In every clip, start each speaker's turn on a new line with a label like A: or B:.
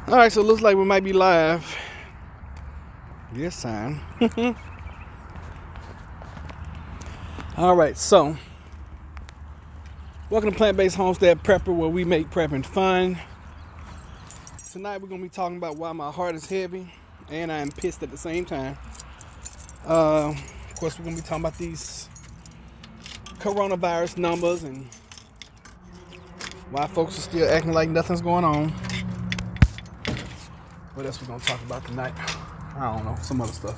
A: All right, so it looks like we might be live this time. All right, so welcome to Plant-Based Homestead Prepper, where we make prepping fun. Tonight we're gonna be talking about why my heart is heavy and I am pissed at the same time. Of course, we're gonna be talking about these coronavirus numbers and why folks are still acting like nothing's going on. What else we gonna talk about tonight? I don't know, some other stuff.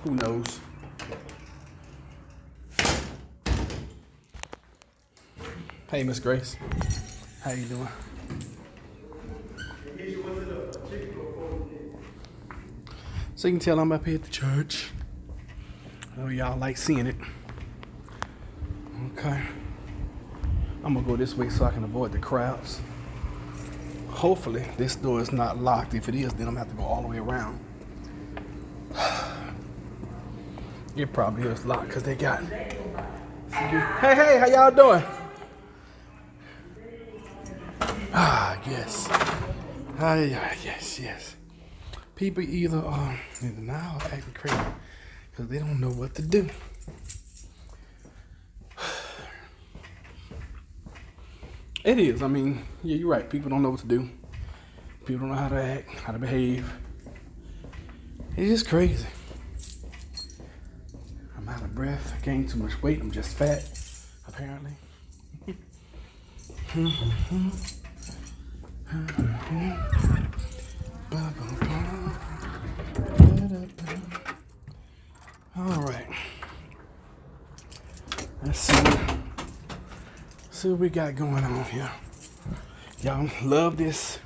A: Who knows? Hey, Miss Grace. How you doing? So you can tell I'm up here at the church. I know y'all like seeing it. Okay. I'm gonna go this way so I can avoid the crowds. Hopefully this door is not locked. If it is, then I'm gonna have to go all the way around. It probably is locked because they got. Hey, how y'all doing? Yes. Yes. People either are in denial or acting crazy because they don't know what to do. It is. I mean, yeah, you're right. People don't know what to do. People don't know how to act, how to behave. It's just crazy. I'm out of breath. I gained too much weight. I'm just fat, apparently. All right. Let's see what we got going on here. Y'all love this.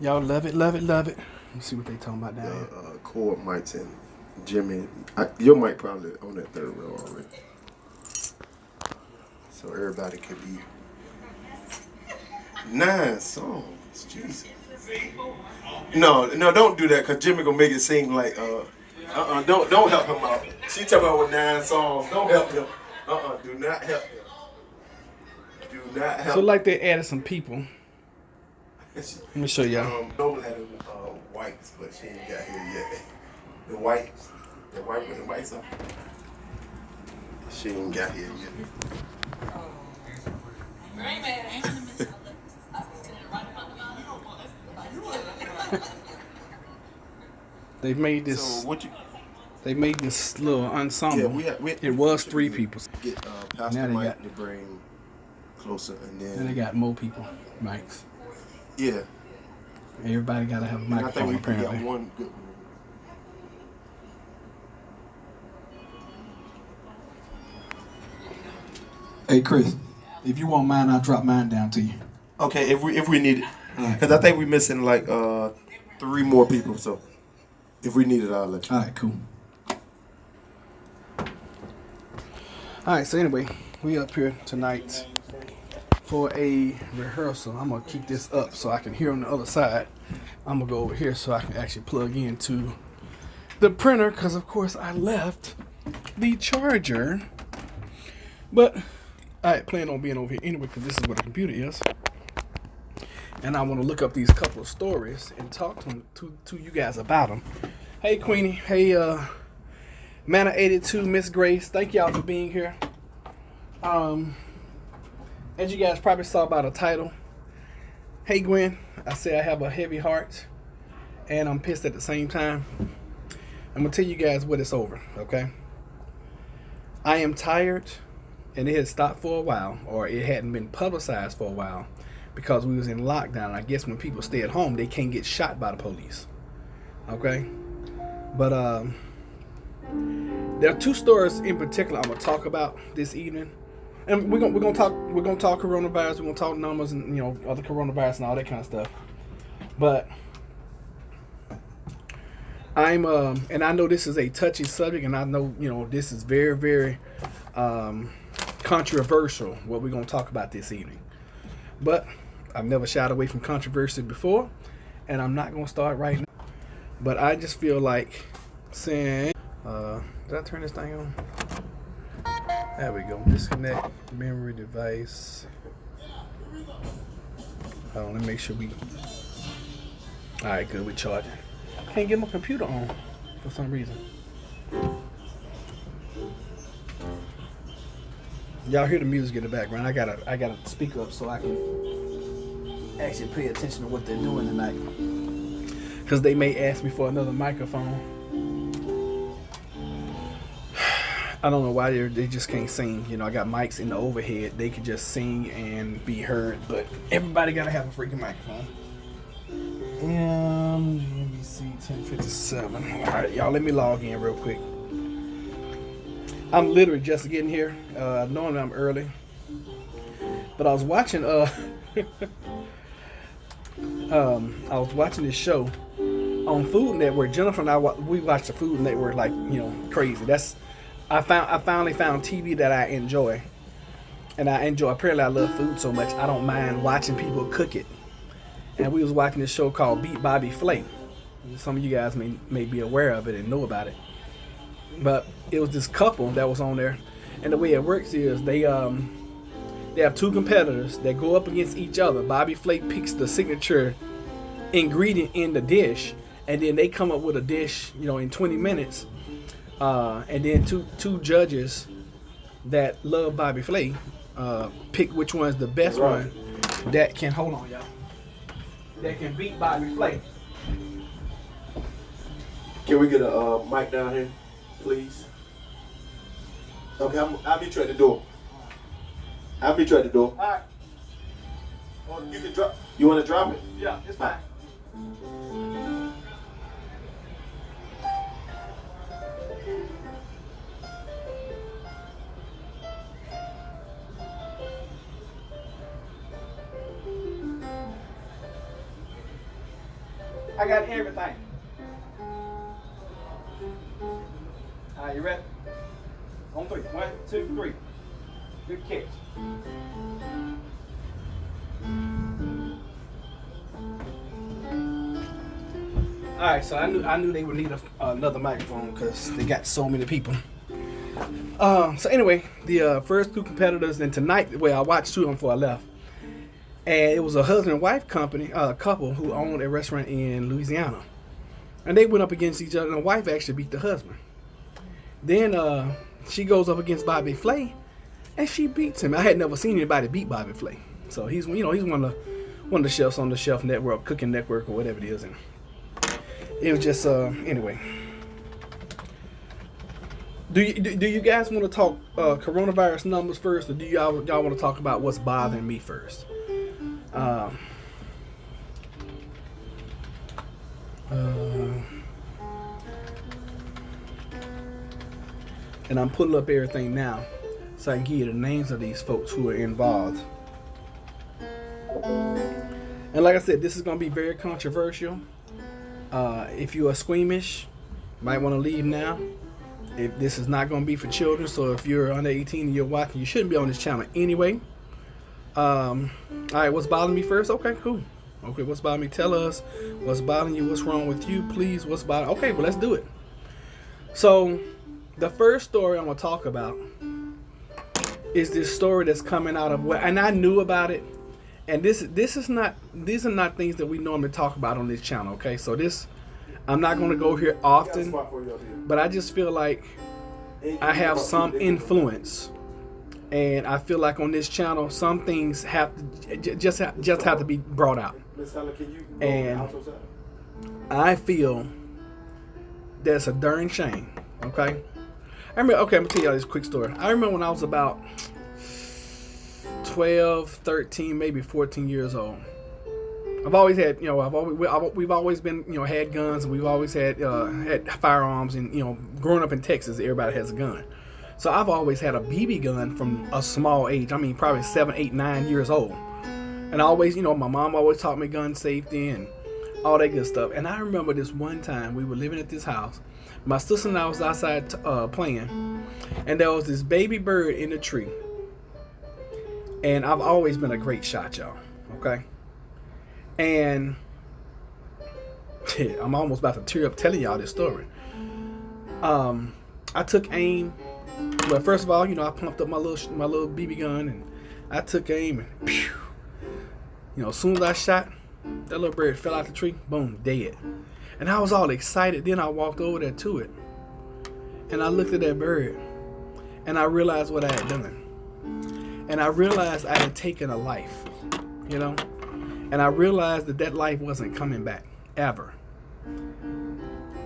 A: Y'all love it. Let's see what they talking about down here.
B: Cord mics and Jimmy. Your mic probably on that third row already. So everybody could be 9 songs. Jesus. No, don't do that, cause Jimmy gonna make it seem like don't help him out. She talking about with 9 songs. Don't help him. Do not help him. Do not help.
A: So like they added some people. Let me show y'all.
B: Noble had whites, but she ain't got here yet. The white with the whites on. She ain't got here yet.
A: They made this.
B: So
A: they made this little ensemble.
B: Yeah,
A: it was 3 people.
B: Get Pastor Mike to bring closer, and then
A: they got more people, mics.
B: Yeah.
A: Everybody gotta have a microphone.
B: I think we
A: apparently.
B: got one good one.
C: Hey Chris, if you want mine, I'll drop mine down to you.
B: Okay, if we need it, because I think we're missing like 3 more people. So if we need it, I'll let you.
C: All right, cool.
A: All right. So anyway, we up here tonight for a rehearsal. I'm gonna keep this up so I can hear on the other side. I'm gonna go over here so I can actually plug into the printer because of course I left the charger. But I plan on being over here anyway because this is where the computer is. And I want to look up these couple of stories and talk to you guys about them. Hey Queenie, hey Mana82, Miss Grace, thank y'all for being here. As you guys probably saw by the title, hey Gwen, I say I have a heavy heart and I'm pissed at the same time. I'm gonna tell you guys what it's over, okay? I am tired, and it had stopped for a while, or it hadn't been publicized for a while because we was in lockdown. I guess when people stay at home, they can't get shot by the police, okay? But there are 2 stories in particular I'm gonna talk about this evening. And we're gonna talk coronavirus. We're gonna talk numbers and other coronavirus and all that kind of stuff. But I'm and I know this is a touchy subject, and I know this is very, very controversial. What we're gonna talk about this evening. But I've never shied away from controversy before, and I'm not gonna start right now. But I just feel like saying, did I turn this thing on? There we go. Disconnect memory device. Hold on, let me make sure we All right, good. We charging. Can't get my computer on for some reason. Y'all hear the music in the background. I gotta speak up so I can actually pay attention to what they're doing tonight. Because they may ask me for another microphone. I don't know why they just can't sing. You know, I got mics in the overhead. They could just sing and be heard, but everybody gotta have a freaking microphone. NBC 1057. All right, y'all, let me log in real quick. I'm literally just getting here. Knowing I'm early, but I was watching. I was watching this show on Food Network. Jennifer and I, we watch the Food Network like crazy. I finally found TV that I enjoy, and apparently I love food so much I don't mind watching people cook it. And we was watching this show called Beat Bobby Flay. Some of you guys may be aware of it and know about it. But it was this couple that was on there, and the way it works is they have two competitors that go up against each other. Bobby Flay picks the signature ingredient in the dish, and then they come up with a dish, in 20 minutes. And then two judges that love Bobby Flay pick which one's the best one that can hold on, y'all. That can beat Bobby Flay.
B: Can we get a mic down here, please? Okay, I'll meet you at the door. All right. Oh, you can drop. You want to drop it?
A: Yeah, it's fine. I got everything. All right, you ready? On three. 1, 2, 3. Good catch. All right, so I knew they would need another microphone because they got so many people. So anyway, the first two competitors, and tonight, I watched two of them before I left. And it was a husband and wife couple who owned a restaurant in Louisiana. And they went up against each other, and the wife actually beat the husband. Then she goes up against Bobby Flay, and she beats him. I had never seen anybody beat Bobby Flay. So he's one of the chefs on the Chef Network, Cooking Network, or whatever it is. And it was just anyway. Do you guys want to talk coronavirus numbers first, or do y'all want to talk about what's bothering me first? And I'm pulling up everything now so I can give you the names of these folks who are involved. And like I said, this is going to be very controversial. If you are squeamish, you might want to leave now. If this is not going to be for children, so if you're under 18 and you're watching, you shouldn't be on this channel anyway. All right, what's bothering me first? Okay, cool. Okay, what's bothering me? Tell us what's bothering you. What's wrong with you, please? What's bothering? Okay, well, let's do it. So, the first story I'm gonna talk about is this story that's coming out of and I knew about it, and these are not things that we normally talk about on this channel. Okay, so I'm not gonna go here often, but I just feel like I have some influence. And I feel like on this channel, some things have to just have to be brought out. And I feel that's a darn shame. Okay. I'm gonna tell y'all this quick story. I remember when I was about 12, 13, maybe 14 years old. I've always had, we've always been, had guns, and we've always had firearms, and growing up in Texas, everybody has a gun. So I've always had a BB gun from a small age. I mean, probably 7, 8, 9 years old. And I always, my mom always taught me gun safety and all that good stuff. And I remember this one time we were living at this house. My sister and I was outside playing, and there was this baby bird in the tree. And I've always been a great shot, y'all. Okay? And I'm almost about to tear up telling y'all this story. I took aim. Well, first of all, I pumped up my little BB gun, and I took aim, and pew, as soon as I shot, That little bird fell out the tree. Boom, dead. And I was all excited. Then I walked over there to it. And I looked at that bird. And I realized what I had done. And I realized I had taken a life. You know? And I realized that life wasn't coming back. Ever.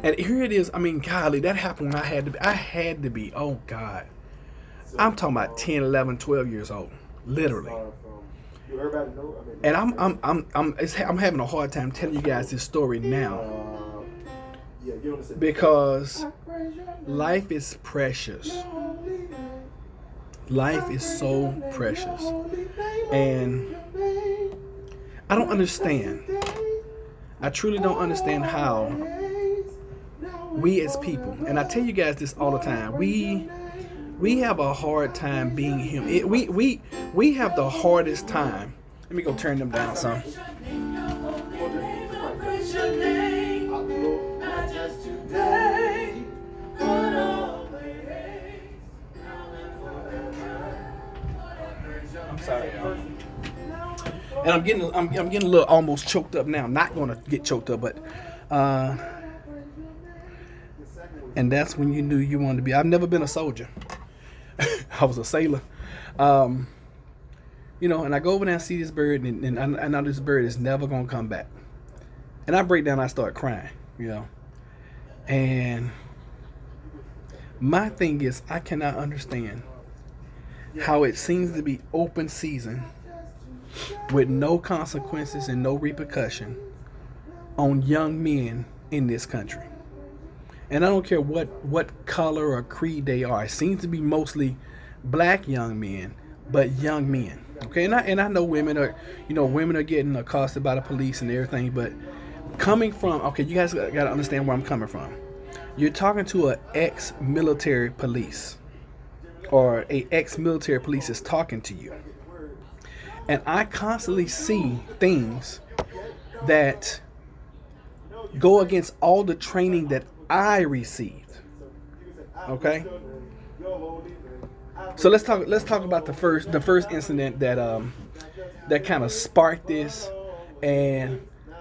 A: And here it is. I mean, golly, that happened when I had to be, oh God. I'm talking about 10, 11, 12 years old. Literally. And I'm having a hard time telling you guys this story now. Because life is precious. Life is so precious. And I don't understand. I truly don't understand how we as people, and I tell you guys this all the time, we have a hard time being human. We have the hardest time. Let me go turn them down some. I'm sorry, y'all. And I'm getting a little almost choked up now. I'm not gonna get choked up, but and that's when you knew you wanted to be. I've never been a soldier. I was a sailor. You know, and I go over there and see this bird, and I know this bird is never gonna come back. And I break down, and I start crying, you know. And my thing is, I cannot understand how it seems to be open season with no consequences and no repercussion on young men in this country. And I don't care what color or creed they are. It seems to be mostly black young men, but young men. Okay, and I know women are getting accosted by the police and everything, but coming from, okay, you guys got to understand where I'm coming from. You're talking to an ex-military police, or a ex-military police is talking to you. And I constantly see things that go against all the training that I received. Okay? So let's talk about the first incident that kind of sparked this, and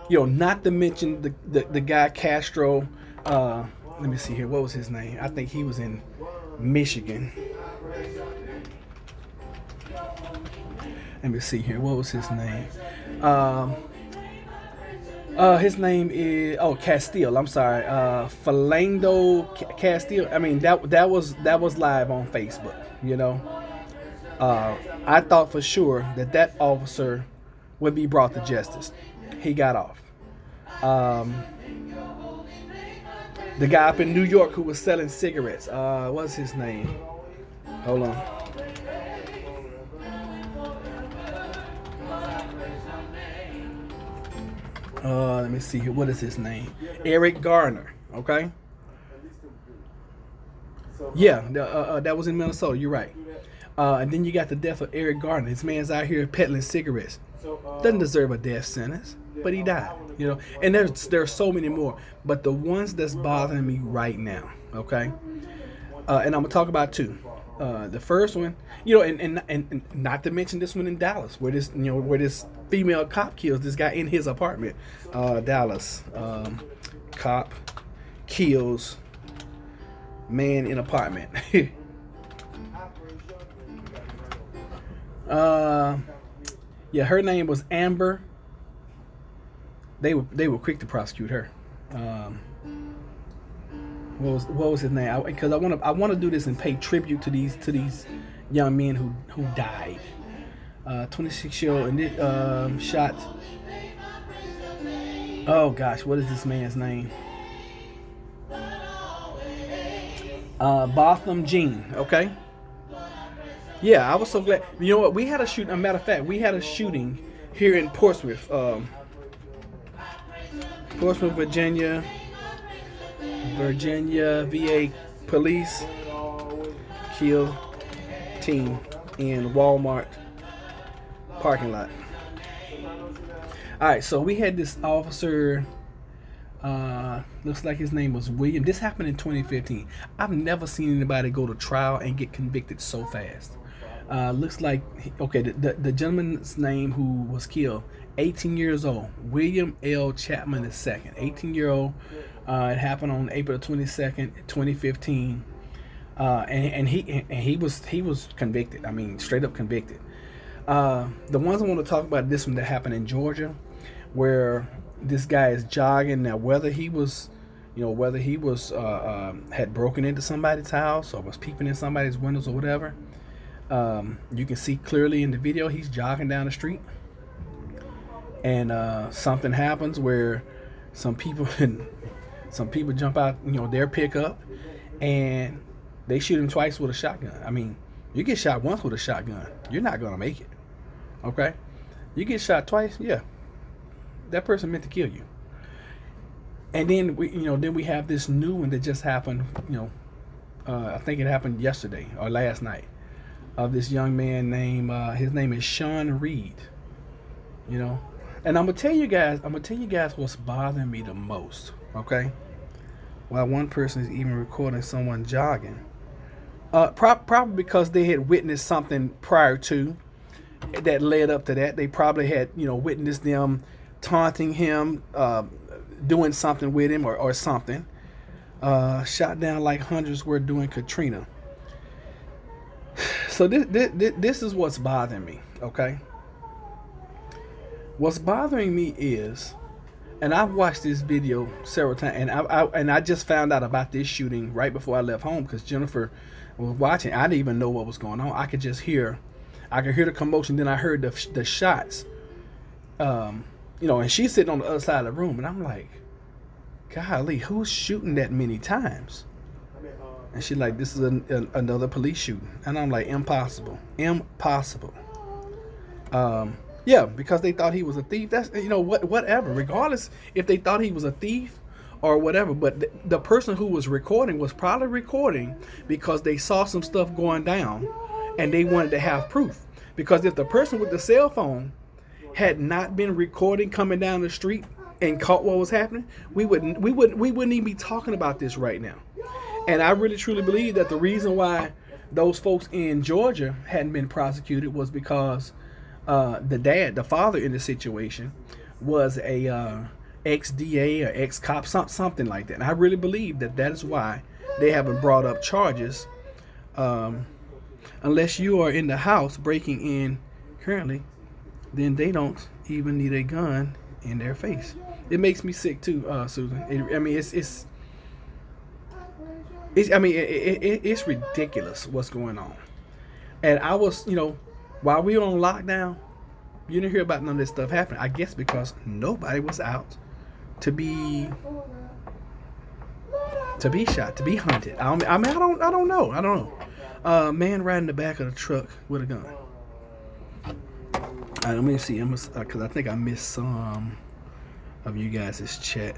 A: not to mention the guy Castro. Let me see here. What was his name? I think he was in Michigan. Let me see here. What was his name? His name is Castile. I'm sorry, Philando Castile. I mean that was live on Facebook. I thought for sure that officer would be brought to justice. He got off. The guy up in New York who was selling cigarettes. What's his name? Hold on. Let me see here. What is his name? Eric Garner. Okay. Yeah, that was in Minnesota. You're right. And then you got the death of Eric Garner. This man's out here peddling cigarettes. Doesn't deserve a death sentence, but he died. And there's so many more. But the ones that's bothering me right now, okay. And I'm gonna talk about two. The first one, and not to mention this one in Dallas, where this female cop kills this guy in his apartment. Dallas, cop kills man in apartment. Yeah, her name was Amber. They were quick to prosecute her. What was his name? Because I want to do this and pay tribute to these young men who died. 26-year-old and shot. Oh gosh, what is this man's name? Botham Jean. Okay. Yeah, I was so glad. You know what? We had a shooting. A matter of fact, we had a shooting here in Portsmouth, Virginia. VA police kill teen in Walmart parking lot. All right, so we had this officer. Looks like his name was William. This happened in 2015. I've never seen anybody go to trial and get convicted so fast. Looks like the gentleman's name who was killed, 18 years old, William L. Chapman II, 18-year-old. It happened on April 22nd, 2015, and he was convicted. I mean, straight up convicted. The ones I want to talk about, this one that happened in Georgia, where this guy is jogging. Now, whether he was had broken into somebody's house or was peeping in somebody's windows or whatever, you can see clearly in the video he's jogging down the street, and something happens where some people jump out, their pickup, and they shoot him twice with a shotgun. I mean, you get shot once with a shotgun, you're not gonna make it. Okay, you get shot twice, yeah, that person meant to kill you. And then we have this new one that just happened. I think it happened yesterday or last night, of this young man named his name is Sean Reed. And I'm gonna tell you guys what's bothering me the most. Okay, while one person is even recording someone jogging, probably because they had witnessed something prior to that led up to that. They probably had witnessed them taunting him, doing something with him or something. Shot down like hundreds were doing Katrina. So this is what's bothering me. Okay, what's bothering me is, and I've watched this video several times, and I just found out about this shooting right before I left home, because Jennifer was watching. I didn't even know what was going on. I could hear the commotion. Then I heard the shots. And she's sitting on the other side of the room, and I'm like, golly, who's shooting that many times? And she's like, this is another police shooting. And I'm like, impossible. Yeah, because they thought he was a thief. That's, whatever. Regardless if they thought he was a thief or whatever. But the person who was recording was probably recording because they saw some stuff going down and they wanted to have proof. Because if the person with the cell phone had not been recording coming down the street and caught what was happening, we wouldn't even be talking about this right now. And I really truly believe that the reason why those folks in Georgia hadn't been prosecuted was because the father in the situation, was a ex-DA or ex-cop, something like that. And I really believe that is why they haven't brought up charges, unless you are in the house breaking in currently. Then they don't even need a gun in their face. It makes me sick too, Susan. It's ridiculous what's going on. And I was, while we were on lockdown, you didn't hear about none of this stuff happening. I guess because nobody was out to be shot, to be hunted. I don't know. Man riding in the back of the truck with a gun. Let me see, because I think I missed some of you guys' chat.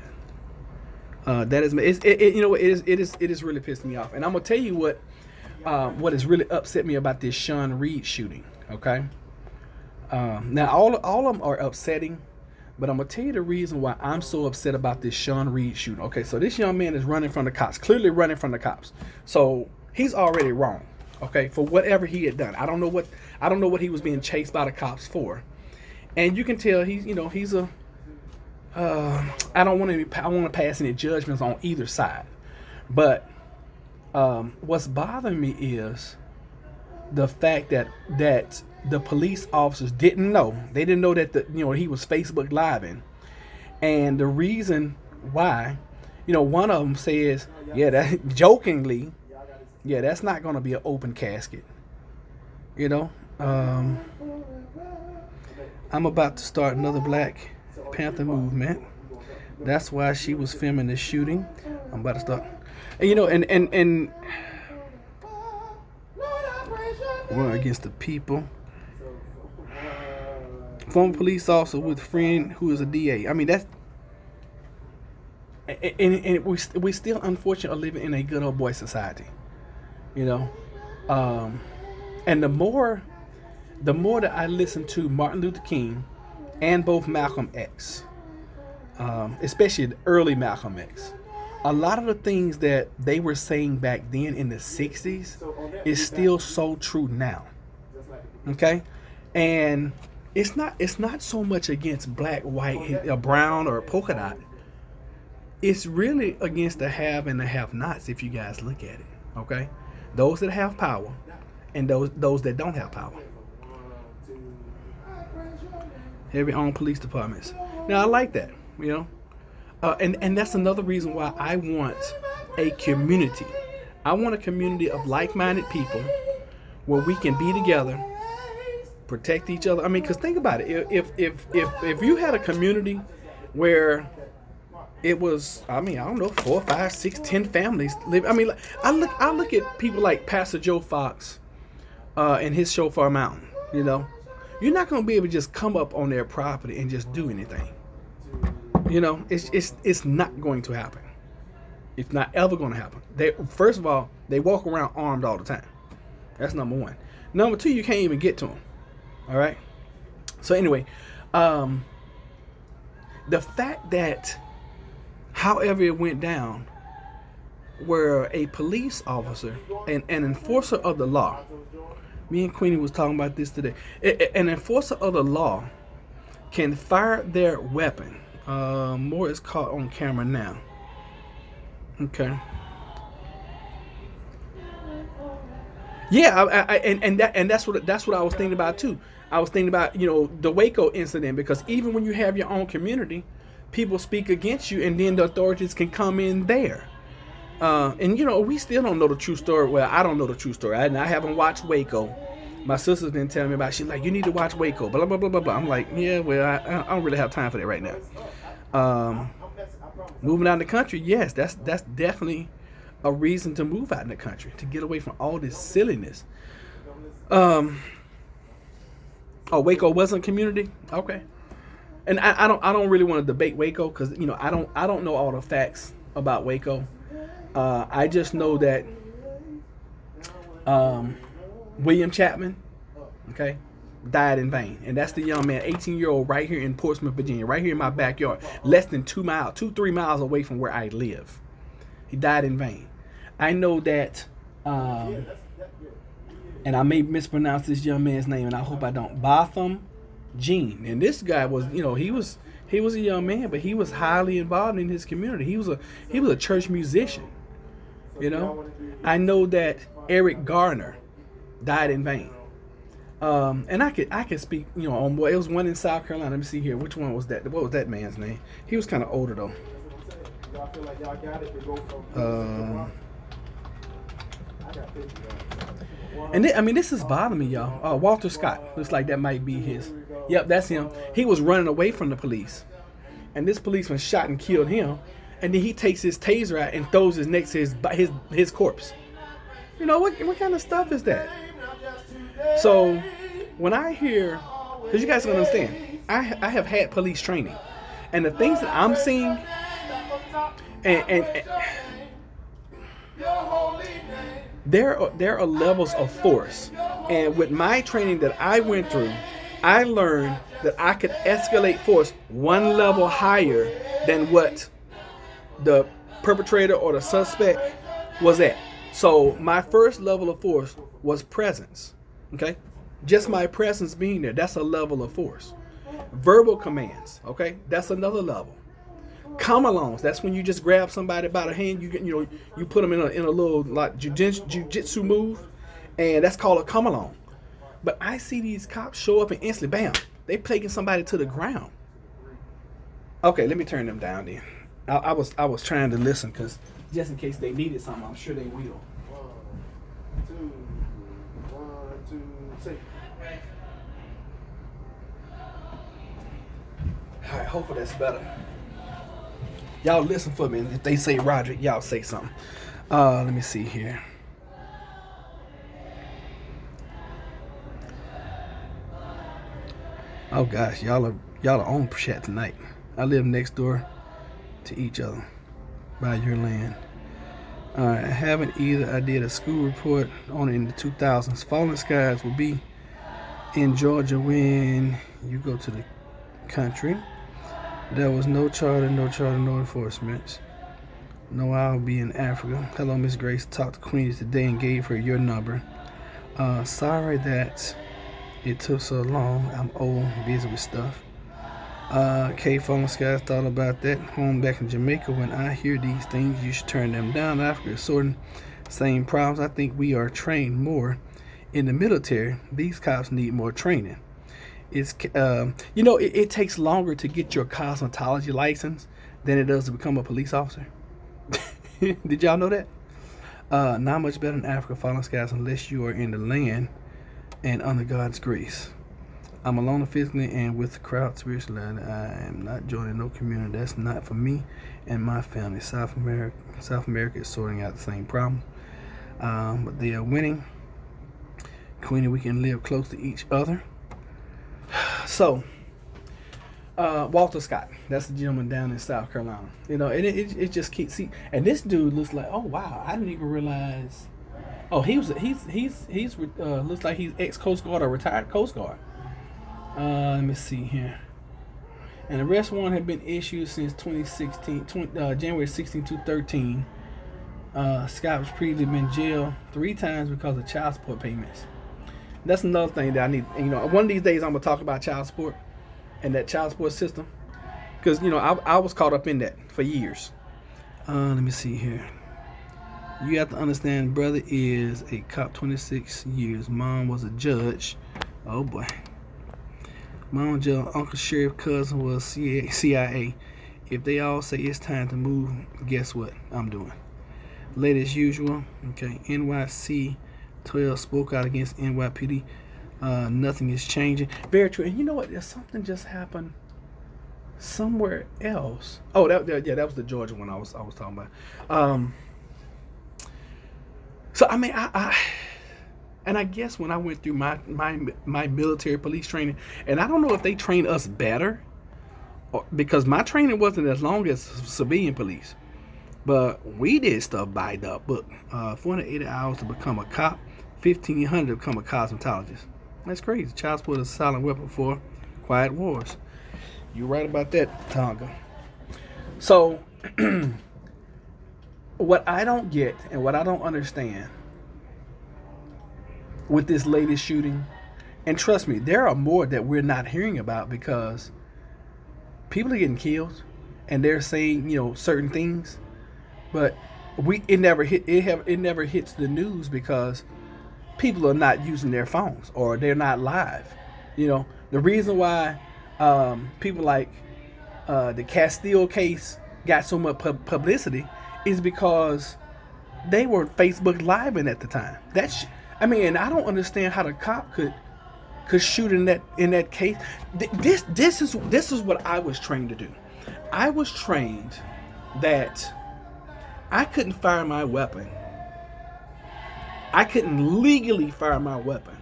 A: That is, it is really pissing me off, and I'm gonna tell you what has really upset me about this Sean Reed shooting. Okay, now all of them are upsetting, but I'm gonna tell you the reason why I'm so upset about this Sean Reed shooting. Okay, so this young man is running from the cops, clearly running from the cops, so he's already wrong. Okay, for whatever he had done. I don't know what he was being chased by the cops for. And you can tell he's a I want to pass any judgments on either side. But what's bothering me is the fact that the police officers didn't know. They didn't know that he was Facebook Living. And the reason why, one of them says, that jokingly, that's not going to be an open casket. I'm about to start another Black Panther movement. That's why she was filming this shooting. I'm about to start. And war against the people. Former police officer with friend who is a DA. I mean, that's. And we still unfortunately are living in a good old boy society. And the more that I listen to Martin Luther King and both Malcolm X, especially the early Malcolm X, a lot of the things that they were saying back then in the 60s is still so true now. Okay? And it's not so much against black, white, brown, or polka dot. It's really against the have and the have-nots. If you guys look at it, okay, those that have power and those that don't have power. Every own police departments. Now I like that, and that's another reason why I want a community. I want a community of like-minded people where we can be together, protect each other. I mean, because think about it. If you had a community where it was, I don't know, 4, 5, 6, 10 families live. I mean, I look at people like Pastor Joe Fox and his Shofar Mountain. You're not going to be able to just come up on their property and just do anything. It's not going to happen. It's not ever going to happen. First of all, they walk around armed all the time. That's number one. Number two, you can't even get to them. All right. So anyway, the fact that, however it went down, where a police officer, an enforcer of the law, me and Queenie was talking about this today. An enforcer of the law can fire their weapon. More is caught on camera now. Okay. Yeah, and that's what I was thinking about too. I was thinking about the Waco incident, because even when you have your own community, people speak against you, and then the authorities can come in there. And we still don't know the true story. Well, I don't know the true story. I haven't watched Waco. My sister's been telling me about it. She's like, you need to watch Waco, blah, blah, blah, blah, blah. I'm like, yeah, well, I don't really have time for that right now. Moving out in the country, yes, that's definitely a reason to move out in the country, to get away from all this silliness. Waco wasn't community? Okay. And I don't really want to debate Waco, because I don't know all the facts about Waco. I just know that William Chapman, okay, died in vain. And that's the young man, 18-year-old, right here in Portsmouth, Virginia, right here in my backyard, less than 3 miles away from where I live. He died in vain. I know that, and I may mispronounce this young man's name, and I hope I don't, Botham Jean. And this guy was, he was a young man, but he was highly involved in his community. He was a church musician. I know that Eric Garner died in vain. And I could speak, on it was one in South Carolina. Let me see here. Which one was that? What was that man's name? He was kind of older though. And this is bothering me, y'all. Walter Scott. Looks like that might be his. Yep, that's him. He was running away from the police, and this policeman shot and killed him. And then he takes his taser out and throws it next to his corpse. What kind of stuff is that? So when I hear, because you guys don't understand, I have had police training, and the things that I'm seeing, and there are levels of force. And with my training that I went through, I learned that I could escalate force one level higher than what the perpetrator or the suspect was at. So my first level of force was presence. Okay? Just my presence being there, that's a level of force. Verbal commands, okay? That's another level. Come-alongs, that's when you just grab somebody by the hand, you put them in a little like jiu-jitsu move, and that's called a come-along. But I see these cops show up and instantly, bam, they taking somebody to the ground. Okay, let me turn them down then. I was trying to listen, because just in case they needed something, I'm sure they will. 1, 2, 6. All right, hopefully that's better. Y'all listen for me. If they say Roderick, y'all say something. Let me see here. Oh gosh, y'all are on chat tonight. I live next door to each other by your land. I haven't either. I did a school report on it in the 2000s. Falling Skies will be in Georgia when you go to the country. There was no charter, no enforcement. No, I'll be in Africa. Hello, Miss Grace. Talked to Queenie today and gave her your number. Sorry that It took so long. I'm old, busy with stuff. K Fallen Skies thought about that. Home back in Jamaica. When I hear these things, you should turn them down. Africa is sorting same problems. I think we are trained more in the military. These cops need more training. It's it takes longer to get your cosmetology license than it does to become a police officer. Did y'all know that? Not much better in Africa, Fallen Skies, unless you are in the land and under God's grace. I'm alone physically and with the crowd spiritually. I am not joining no community. That's not for me and my family. South America is sorting out the same problem. But they are winning. Queenie, we can live close to each other. So, Walter Scott, that's the gentleman down in South Carolina. And it just keeps see. And this dude looks like, oh wow, I didn't even realize. Oh, he's looks like he's ex Coast Guard or retired Coast Guard. Let me see here. An arrest warrant had been issued since 2016, January 16 to 13. Scott was previously been jailed 3 times because of child support payments. That's another thing that I need. One of these days I'm gonna talk about child support and that child support system, because I was caught up in that for years. Let me see here. You have to understand, brother is a cop, 26 years. Mom was a judge. Oh boy. Mom was judge. Uncle sheriff, cousin was CIA. If they all say it's time to move, guess what I'm doing? Late as usual. Okay. NYC 12 spoke out against NYPD. Nothing is changing. Very true. And you know what? There's something just happened somewhere else. Oh, that was the Georgia one I was talking about. So I mean, I guess when I went through my military police training, and I don't know if they train us better, because my training wasn't as long as civilian police, but we did stuff by the book. 480 hours to become a cop, 1,500 to become a cosmetologist. That's crazy. Child support is a silent weapon for quiet wars. You're right about that, Tonga. So, what I don't get and what I don't understand with this latest shooting, and trust me, there are more that we're not hearing about, because people are getting killed and they're saying certain things, but it never hits the news because people are not using their phones or they're not live. The reason why people like the Castile case got so much publicity is because they were Facebook living at the time. And I don't understand how the cop could shoot in that case. This is what I was trained to do. I was trained that I couldn't fire my weapon. I couldn't legally fire my weapon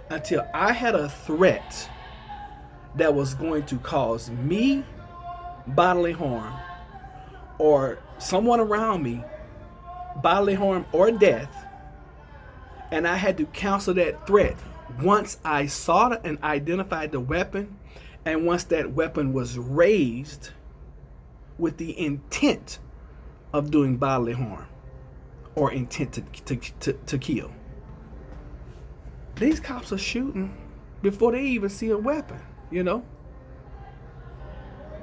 A: until I had a threat that was going to cause me bodily harm, or someone around me bodily harm or death, and I had to counsel that threat once I saw it and identified the weapon, and once that weapon was raised with the intent of doing bodily harm or intent to kill. These cops are shooting before they even see a weapon,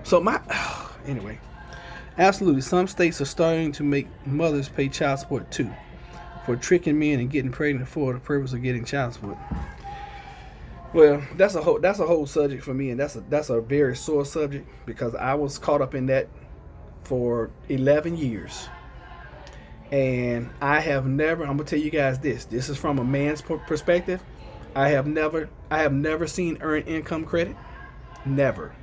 A: So anyway, absolutely, some states are starting to make mothers pay child support too, for tricking men and getting pregnant for the purpose of getting child support. Well, that's a whole subject for me, and that's a very sore subject, because I was caught up in that for 11 years. And I have never, I'm gonna tell you guys this is from a man's perspective. I have never seen earned income credit. Never.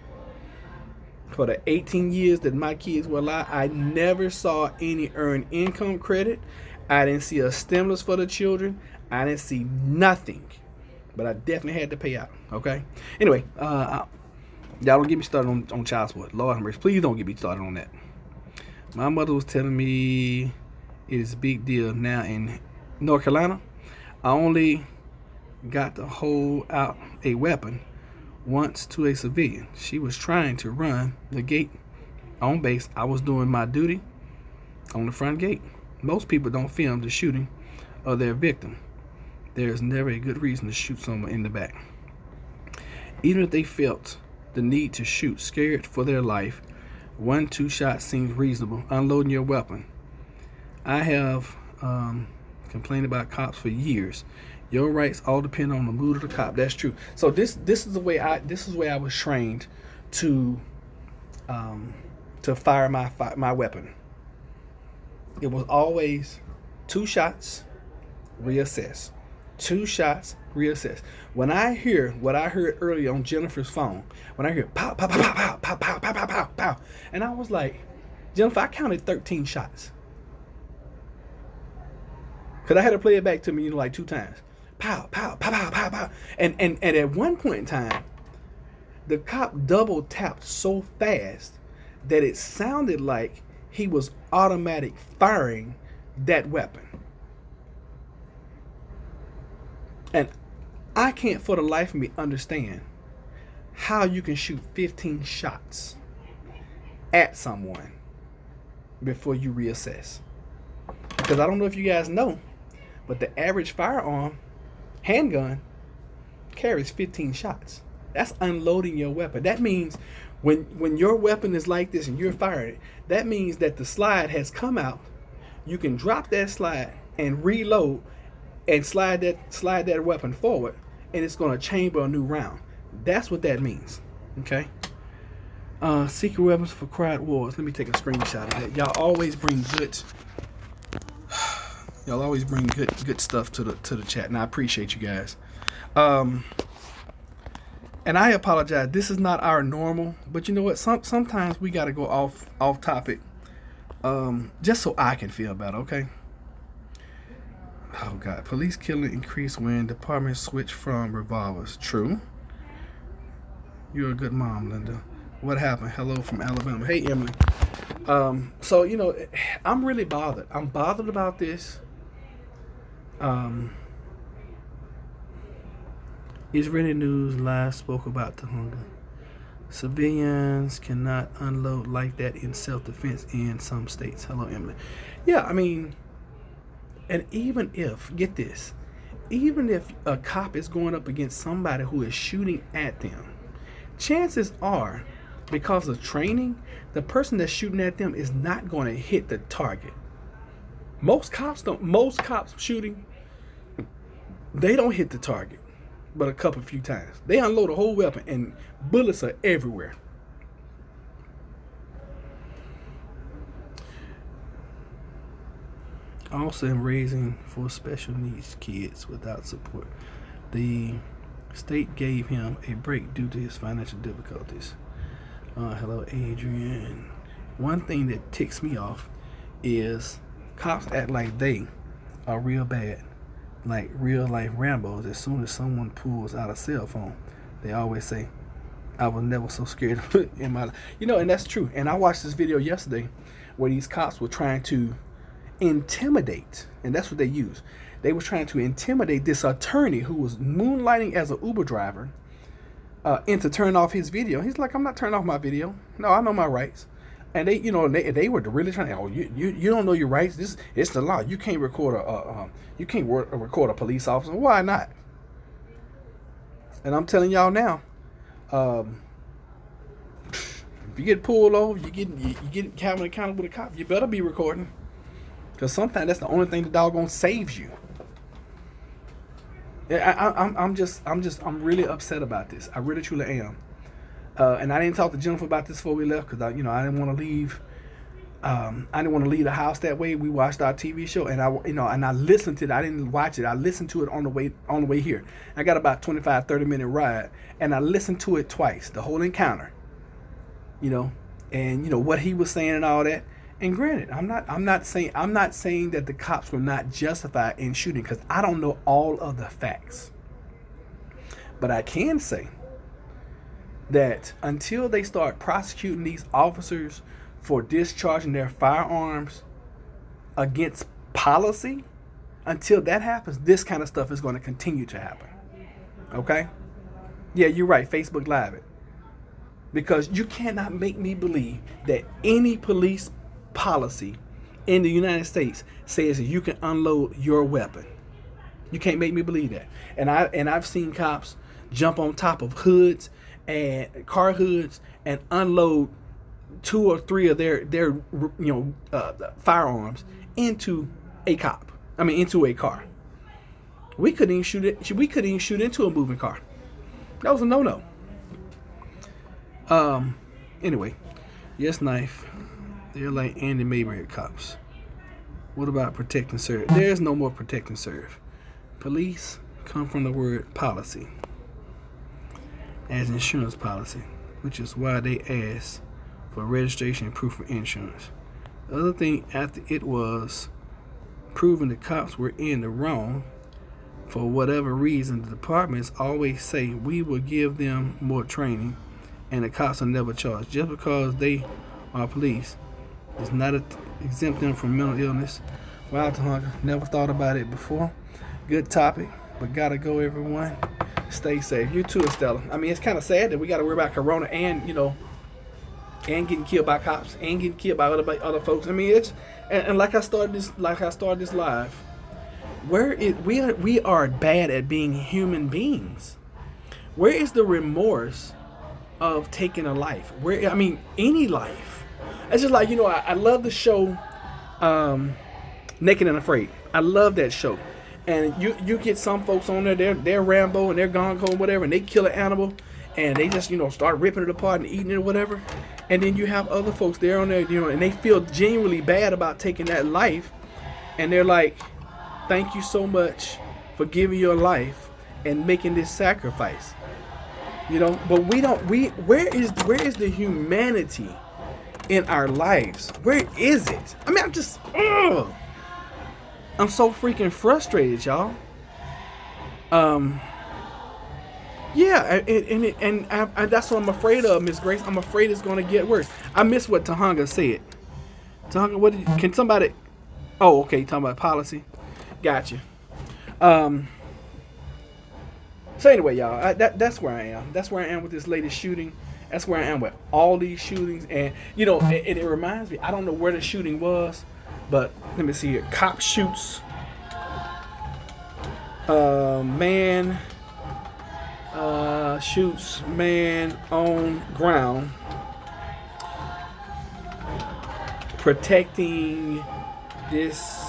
A: For the 18 years that my kids were alive, I never saw any earned income credit. I didn't see a stimulus for the children. I didn't see nothing. But I definitely had to pay out. Okay? Anyway, y'all don't get me started on child support. Lord have mercy. Please don't get me started on that. My mother was telling me it is a big deal now in North Carolina. I only got to hold out a weapon once to a civilian. She was trying to run the gate on base. I was doing my duty on the front gate. Most people don't film the shooting of their victim. There is never a good reason to shoot someone in the back. Even if they felt the need to shoot, scared for their life, 1-2 shots seems reasonable. Unloading your weapon. I have complained about cops for years. Your rights all depend on the mood of the cop. That's true. So this is the way I was trained to fire my weapon. It was always 2 shots, reassess. 2 shots, reassess. When I hear what I heard earlier on Jennifer's phone, when I hear pow, pow, pow, pow, pow, pow, pow, pow, pow, pow, and I was like, Jennifer, I counted 13 shots. Because I had to play it back to me, like 2 times. Pow, pow, pow, pow, pow, pow. And at one point in time, the cop double tapped so fast that it sounded like he was automatic firing that weapon. And I can't for the life of me understand how you can shoot 15 shots at someone before you reassess. Because I don't know if you guys know, but the average firearm, handgun, carries 15 shots. That's unloading your weapon. That means when your weapon is like this and you're firing it, that means that the slide has come out. You can drop that slide and reload and slide that weapon forward, and it's going to chamber a new round. That's what that means. Okay. Secret weapons for quiet wars. Let me take a screenshot of that. Y'all always bring good stuff to the chat, and I appreciate you guys. And I apologize. This is not our normal, but you know what? Sometimes we got to go off topic, just so I can feel better. Okay. Oh God! Police killing increased when departments switch from revolvers. True. You're a good mom, Linda. What happened? Hello from Alabama. Hey, Emily. So you know, I'm really bothered. I'm bothered about this. Israeli News Live spoke about the hunger. Civilians cannot unload like that in self-defense in some states. Hello, Emily. Yeah, I mean, and even if, get this, even if a cop is going up against somebody who is shooting at them, chances are, because of training, the person that's shooting at them is not going to hit the target. Most cops shooting, they don't hit the target but a few times. They unload a whole weapon and bullets are everywhere. Also, in raising for special needs kids without support, the state gave him a break due to his financial difficulties. Hello, Adrian. One thing that ticks me off is cops act like they are real bad, like real life Rambos. As soon as someone pulls out a cell phone, they always say, I was never so scared in my life. You know, and that's true. And I watched this video yesterday where these cops were trying to intimidate, and that's what they use. They were trying to intimidate this attorney who was moonlighting as an Uber driver into turning off his video. He's like, I'm not turning off my video. No, I know my rights. And they, you know, they were really trying to, you don't know your rights. It's the law. You can't record record a police officer. Why not? And I'm telling y'all now, if you get pulled over, you get having accountable with a cop, you better be recording, because sometimes that's the only thing that doggone saves you. I'm really upset about this. I really truly am. And I didn't talk to Jennifer about this before we left, because I didn't want to leave. I didn't want to leave the house that way. We watched our TV show, and I listened to it. I didn't watch it. I listened to it on the way here. I got about 25-30 minute ride, and I listened to it twice, the whole encounter. And what he was saying and all that. And granted, I'm not saying that the cops were not justified in shooting, because I don't know all of the facts. But I can say that until they start prosecuting these officers for discharging their firearms against policy, until that happens, this kind of stuff is going to continue to happen. Okay? Yeah, you're right. Facebook Live it. Because you cannot make me believe that any police policy in the United States says that you can unload your weapon. You can't make me believe that. And I've seen cops jump on top of hoods and car hoods and unload 2 or 3 of their firearms into a cop. I mean, into a car. We couldn't even shoot it. We couldn't even shoot into a moving car. That was a no-no. Anyway, yes, knife. They're like Andy Mayberry cops. What about protect and serve? There's no more protect and serve. Police come from the word policy, as insurance policy, which is why they ask for registration and proof of insurance. The other thing, after it was proven the cops were in the wrong, for whatever reason, the departments always say we will give them more training and the cops are never charged. Just because they are police does not exempt them from mental illness. Wow, Tahunga, never thought about it before. Good topic, but gotta go, everyone. Stay safe. You too, Estella. I mean, it's kind of sad that we gotta worry about Corona and, and getting killed by cops and getting killed by other folks. I mean, it's and like I started this live. We are bad at being human beings. Where is the remorse of taking a life? Any life. It's just like, I love the show Naked and Afraid. I love that show. And you get some folks on there, they're Rambo and they're gung-ho and whatever, and they kill an animal and they just, start ripping it apart and eating it or whatever. And then you have other folks there on there, and they feel genuinely bad about taking that life. And they're like, thank you so much for giving your life and making this sacrifice. But where is the humanity in our lives? Where is it? I mean, I'm so freaking frustrated, y'all. Yeah, and that's what I'm afraid of, Miss Grace. I'm afraid it's going to get worse. I missed what Tahunga said. Tahunga, can somebody? Oh, okay, talking about policy. Gotcha. So anyway, y'all, that's where I am. That's where I am with this latest shooting. That's where I am with all these shootings. And, it reminds me, I don't know where the shooting was, but let me see here. Cop shoots man shoots man on ground protecting this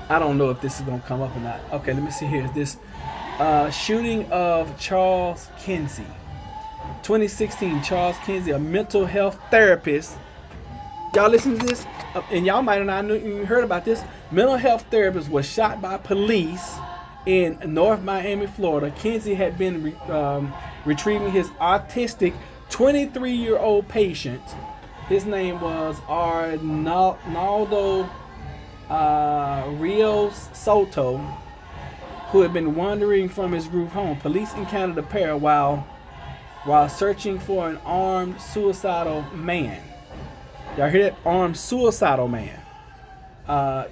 A: I don't know if this is gonna come up or not. Okay, let me see here. This shooting of Charles Kinsey, 2016. Charles Kinsey, a mental health therapist. Y'all listen to this, and y'all might not even heard about this. Mental health therapist was shot by police in North Miami, Florida. Kinsey had been retrieving his autistic 23-year-old patient. His name was Arnaldo Rios Soto, who had been wandering from his group home. Police encountered the pair while searching for an armed suicidal man. Y'all hear that? Armed suicidal man.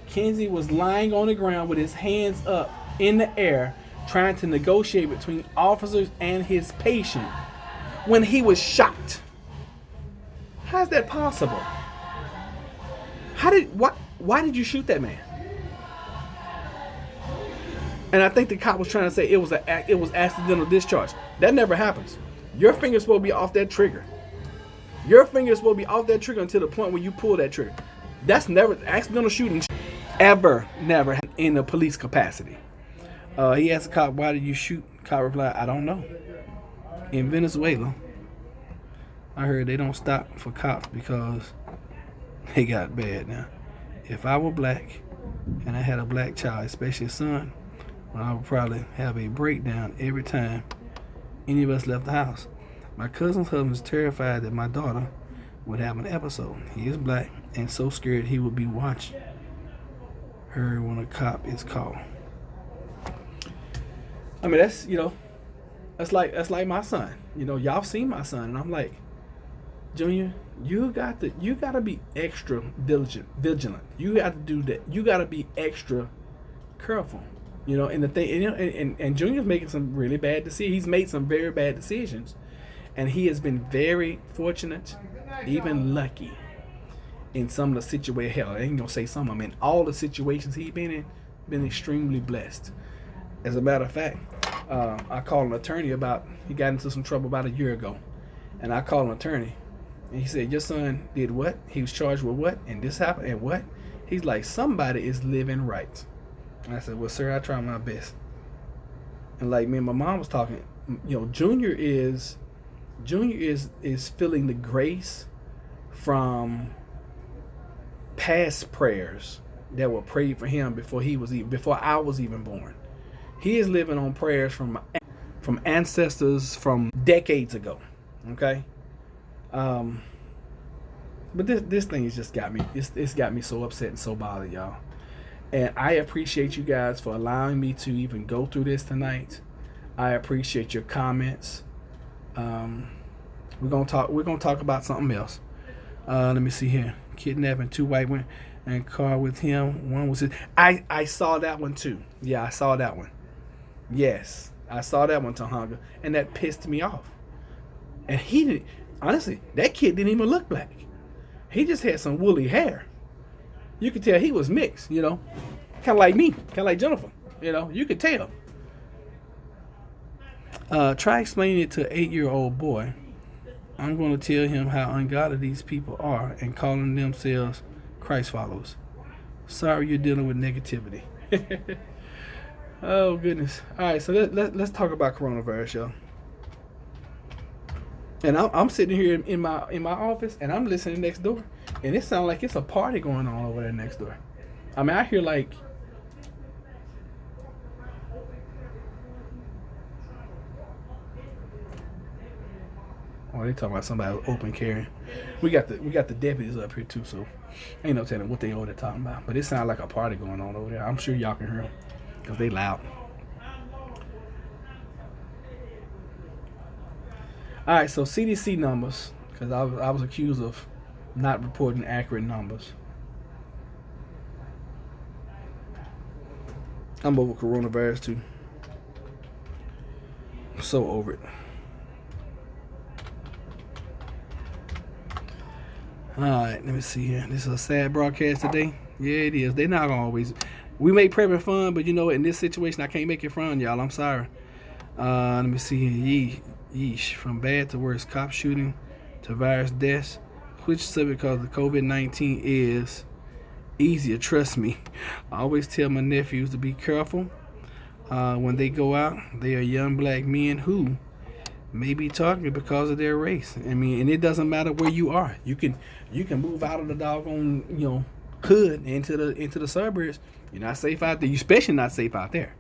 A: Kinsey was lying on the ground with his hands up in the air, trying to negotiate between officers and his patient when he was shot. How's that possible? Why did you shoot that man? And I think the cop was trying to say it was accidental discharge. That never happens. Your finger's supposed to be off that trigger. Your finger's supposed to be off that trigger until the point where you pull that trigger. That's never accidental shooting. Never in a police capacity. He asked the cop, "Why did you shoot?" Cop replied, "I don't know." In Venezuela, I heard they don't stop for cops because they got bad now. If I were black and I had a black child, especially a son, well, I would probably have a breakdown every time any of us left the house. My cousin's husband is terrified that my daughter would have an episode. He is black and so scared he would be watching her when a cop is called. I mean, that's that's like my son. Y'all seen my son, and I'm like, Junior, you got to be extra vigilant. You got to do that. You got to be extra careful. And the thing, and Junior's making some really bad decisions. He's made some very bad decisions, and he has been very fortunate, even lucky, in some of the situations. Hell, I ain't gonna say some of them. In all the situations he's been in, been extremely blessed. As a matter of fact, I called an attorney he got into some trouble about a year ago. And I called an attorney. And he said, your son did what? He was charged with what? And this happened? And what? He's like, somebody is living right. And I said, well, sir, I try my best. And like me and my mom was talking, Junior is feeling the grace from past prayers that were prayed for him before I was even born. He is living on prayers from ancestors from decades ago. Okay. But this thing has just got me. It's got me so upset and so bothered, y'all. And I appreciate you guys for allowing me to even go through this tonight. I appreciate your comments. We're gonna talk about something else. Let me see here. Kidnapping 2 white women and car with him. One was his. I saw that one too. Yeah, I saw that one. Yes, I saw that one, Tahanga, and that pissed me off. And he didn't. Honestly, that kid didn't even look black. He just had some woolly hair. You could tell he was mixed, kind of like me, kind of like Jennifer. You could tell. Try explaining it to an 8-year-old boy. I'm going to tell him how ungodly these people are and calling themselves Christ followers. Sorry you're dealing with negativity. Oh, goodness. All right, so let's talk about coronavirus, y'all. And I'm sitting here in my office, and I'm listening next door, and it sounds like it's a party going on over there next door. I mean, I hear like... Oh, they talking about somebody open carrying. We got the deputies up here too, so ain't no telling what they over there talking about. But it sounds like a party going on over there. I'm sure y'all can hear them because they loud. All right, so CDC numbers, because I was accused of not reporting accurate numbers. I'm over coronavirus too. I'm so over it. All right, let me see here. This is a sad broadcast today. Yeah, it is. They're not gonna always. We make prepping fun, but in this situation, I can't make it fun, y'all. I'm sorry. Let me see here. Yeesh. From bad to worse, cop shooting to virus deaths. Which subject because the COVID-19 is easier, trust me. I always tell my nephews to be careful when they go out. They are young black men who may be targeted because of their race. I mean, and it doesn't matter where you are. You can move out of the doggone hood into the suburbs. You're not safe out there. You're especially not safe out there.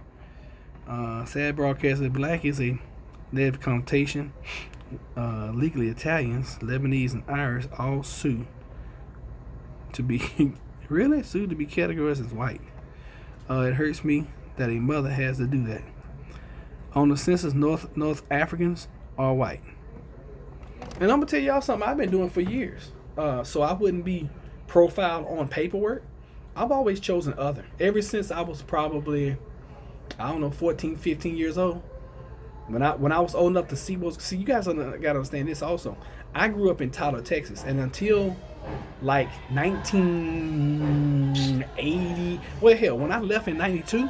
A: Sad broadcast that black is a negative connotation. Legally, Italians, Lebanese, and Irish all sue to be sued to be categorized as white. It hurts me that a mother has to do that. On the census, North Africans are white. And I'm gonna tell y'all something I've been doing for years. So I wouldn't be profiled on paperwork. I've always chosen other. Ever since I was probably, 14, 15 years old. When I was old enough to see you guys gotta understand this also. I grew up in Tyler, Texas, and until like 1980, well hell, when I left in 92,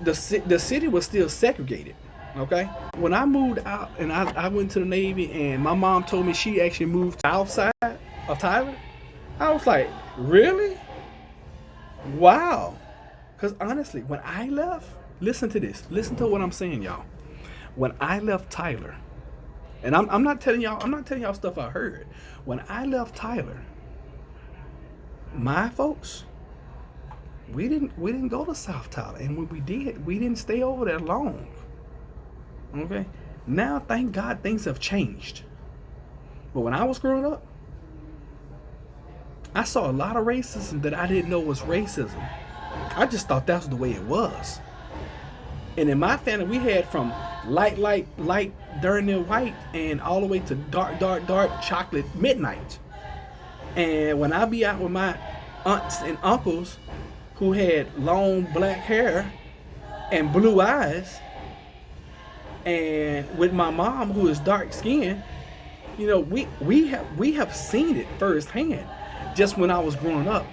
A: the city was still segregated. Okay, when I moved out and I went to the Navy, and my mom told me she actually moved outside of Tyler, I was like, really? Wow. Because honestly, when I left, listen to this. Listen to what I'm saying, y'all. When I left Tyler, and I'm not telling y'all stuff I heard. When I left Tyler, my folks, we didn't go to South Tyler, and when we did, we didn't stay over there long. Okay? Now, thank God, things have changed. But when I was growing up, I saw a lot of racism that I didn't know was racism. I just thought that was the way it was. And in my family, we had from light, darn near white, and all the way to dark chocolate midnight. And when I be out with my aunts and uncles who had long black hair and blue eyes, and with my mom who is dark skinned, we have seen it firsthand. Just when I was growing up,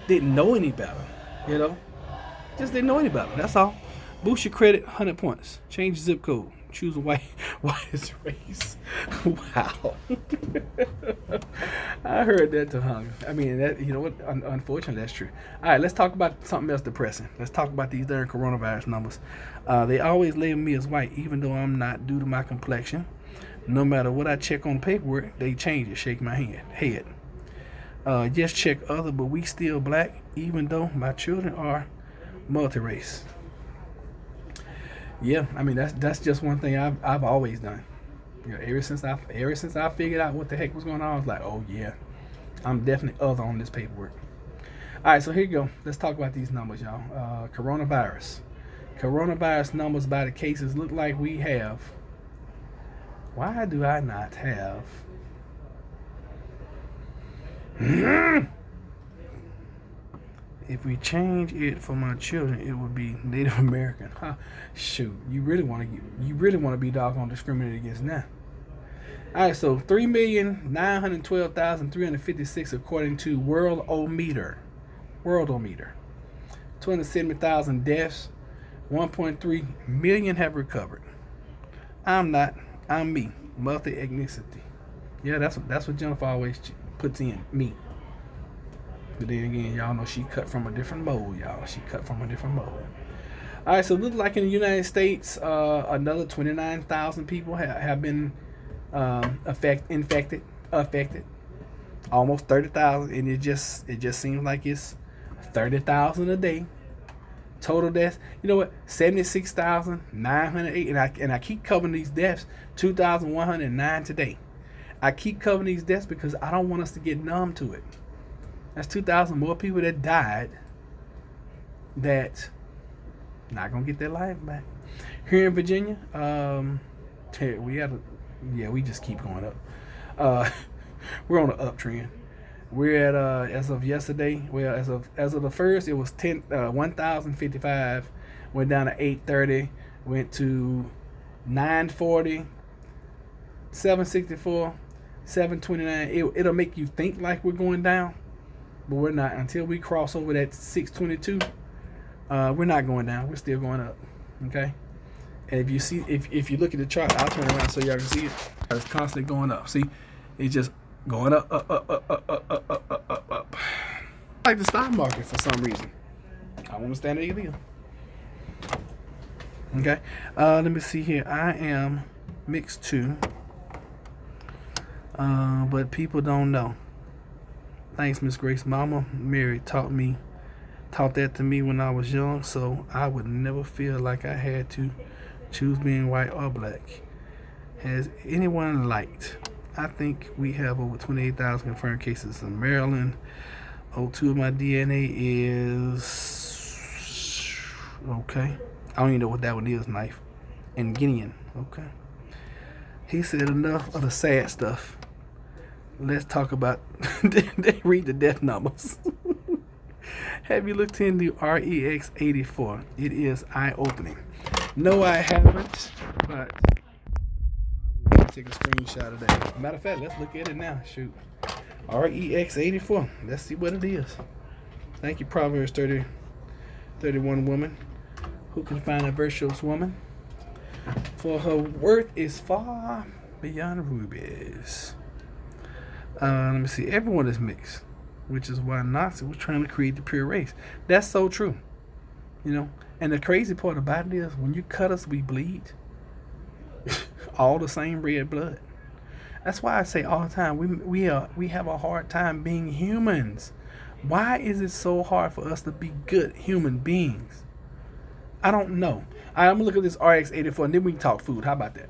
A: didn't know any better, Just didn't know any better. That's all. Boost your credit, 100 points. Change your zip code. Choose a whitest race. Wow. I heard that too, huh? I mean, that, you know what? Unfortunately, that's true. All right, let's talk about something else depressing. Let's talk about these darn coronavirus numbers. They always label me as white, even though I'm not, due to my complexion. No matter what I check on paperwork, they change it. Shake my head. Just check other, but we still black, even though my children are multi-race. Yeah, I mean that's just one thing I've always done. You know, ever since I figured out what the heck was going on, I was like, oh yeah, I'm definitely other on this paperwork. All right, so here you go. Let's talk about these numbers, y'all. Coronavirus numbers by the cases look like we have. Why do I not have? If we change it for my children, it would be Native American. Huh? Shoot, you really want to be doggone discriminated against now. All right, so 3,912,356 according to Worldometer. 270,000 deaths. 1.3 million have recovered. I'm me. Multi-ethnicity. Yeah, that's what Jennifer always puts in, me. But then again, y'all know she cut from a different mold, y'all. All right, so it looks like in the United States, another 29,000 people have been infected. Almost 30,000, and it just seems like it's 30,000 a day. Total deaths, you know what? 76,908, and I keep covering these deaths. 2,109 today. I keep covering these deaths because I don't want us to get numb to it. That's 2,000 more people that died that not gonna get their life back. Here in Virginia, we just keep going up. We're on an uptrend. We're at as of yesterday. Well, as of the first, it was 1,055. Went down to 830. Went to 940, 764, 729. It'll make you think like we're going down, but we're not until we cross over that 622. We're not going down. We're still going up. Okay. And if you see, if you look at the chart, I'll turn around so y'all can see it. It's constantly going up. See, it's just going up. Like the stock market for some reason. I don't understand it either. Okay. Let me see here. I am mixed too. But people don't know. Thanks, Miss Grace. Mama Mary taught that to me when I was young, so I would never feel like I had to choose being white or black. Has anyone liked? I think we have over 28,000 confirmed cases in Maryland. O2 of my DNA is okay. I don't even know what that one is. Knife and Guinean. Okay. He said enough of the sad stuff. Let's talk about. They read the death numbers. Have you looked into REX84? It is eye-opening. No, I haven't, but I'll take a screenshot of that. Matter of fact, let's look at it now. Shoot. REX84. Let's see what it is. Thank you, Proverbs 31 woman. Who can find a virtuous woman? For her worth is far beyond rubies. Let me see. Everyone is mixed, which is why Nazi was trying to create the pure race. That's so true. You know, and the crazy part about it is when you cut us, we bleed. All the same red blood. That's why I say all the time, we have a hard time being humans. Why is it so hard for us to be good human beings? I don't know. I'm gonna look at this RX84 and then we can talk food. How about that?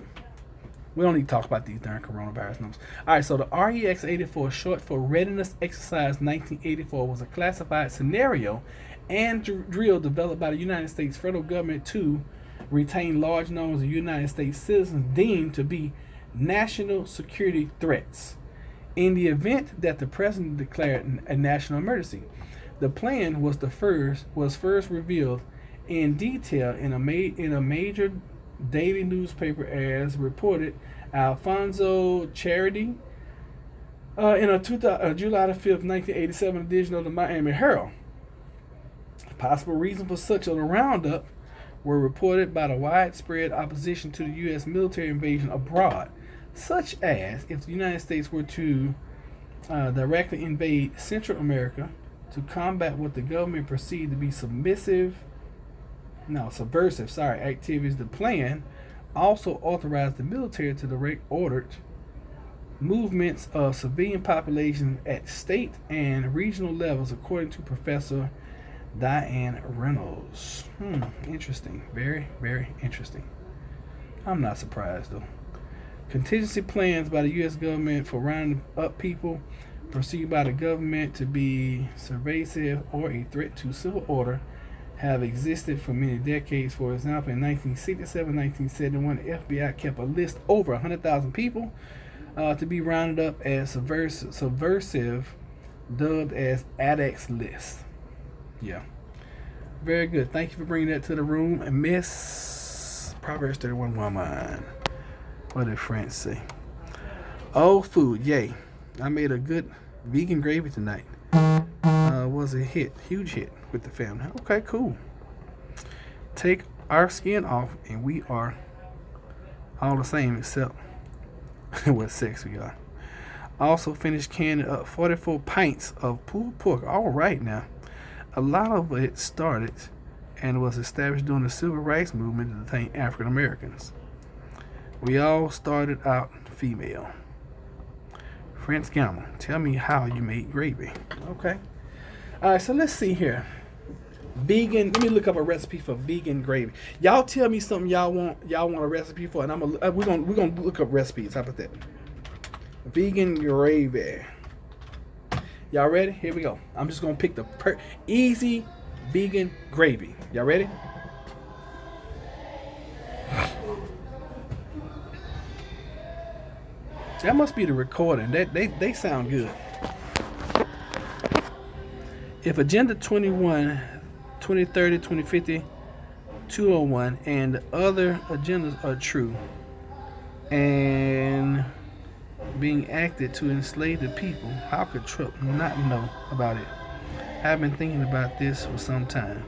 A: We don't need to talk about these darn coronavirus numbers. All right, so the REX84, short for Readiness Exercise 1984, was a classified scenario and drill developed by the United States federal government to retain large numbers of United States citizens deemed to be national security threats in the event that the president declared a national emergency. The plan was first revealed in detail in a major daily newspaper, as reported Alfonso Charity in a July the 5th, 1987 edition of the Miami Herald. Possible reasons for such a roundup were reported by the widespread opposition to the U.S. military invasion abroad, such as if the United States were to directly invade Central America to combat what the government perceived to be subversive activities. The plan also authorized the military to direct ordered movements of civilian population at state and regional levels, according to Professor Diane Reynolds. Interesting. Very, very interesting. I'm not surprised, though. Contingency plans by the U.S. government for rounding up people perceived by the government to be subversive or a threat to civil order have existed for many decades. For example, in 1967-1971, the FBI kept a list over 100,000 people to be rounded up as subversive, dubbed as ADEX list. Yeah. Very good. Thank you for bringing that to the room. And Miss Proverbs 31 woman. What did France say? Oh, food. Yay. I made a good vegan gravy tonight. Was a hit. Huge hit with the family. Okay, cool. Take our skin off and we are all the same except what sex we are. Also finished canning up 44 pints of pulled pork. All right now. A lot of it started and was established during the civil rights movement to detain African Americans. We all started out female. France Gamma, tell me how you made gravy. Okay. All right, so let's see here. Vegan. Let me look up a recipe for vegan gravy. Y'all tell me something y'all want a recipe for, and we're gonna look up recipes. How about that? Vegan gravy. Y'all ready? Here we go. I'm just gonna pick the easy vegan gravy. Y'all ready? That must be the recording. They sound good. If Agenda 21, 2030, 2050, 201, and other agendas are true and being acted to enslave the people, how could Trump not know about it? I've been thinking about this for some time.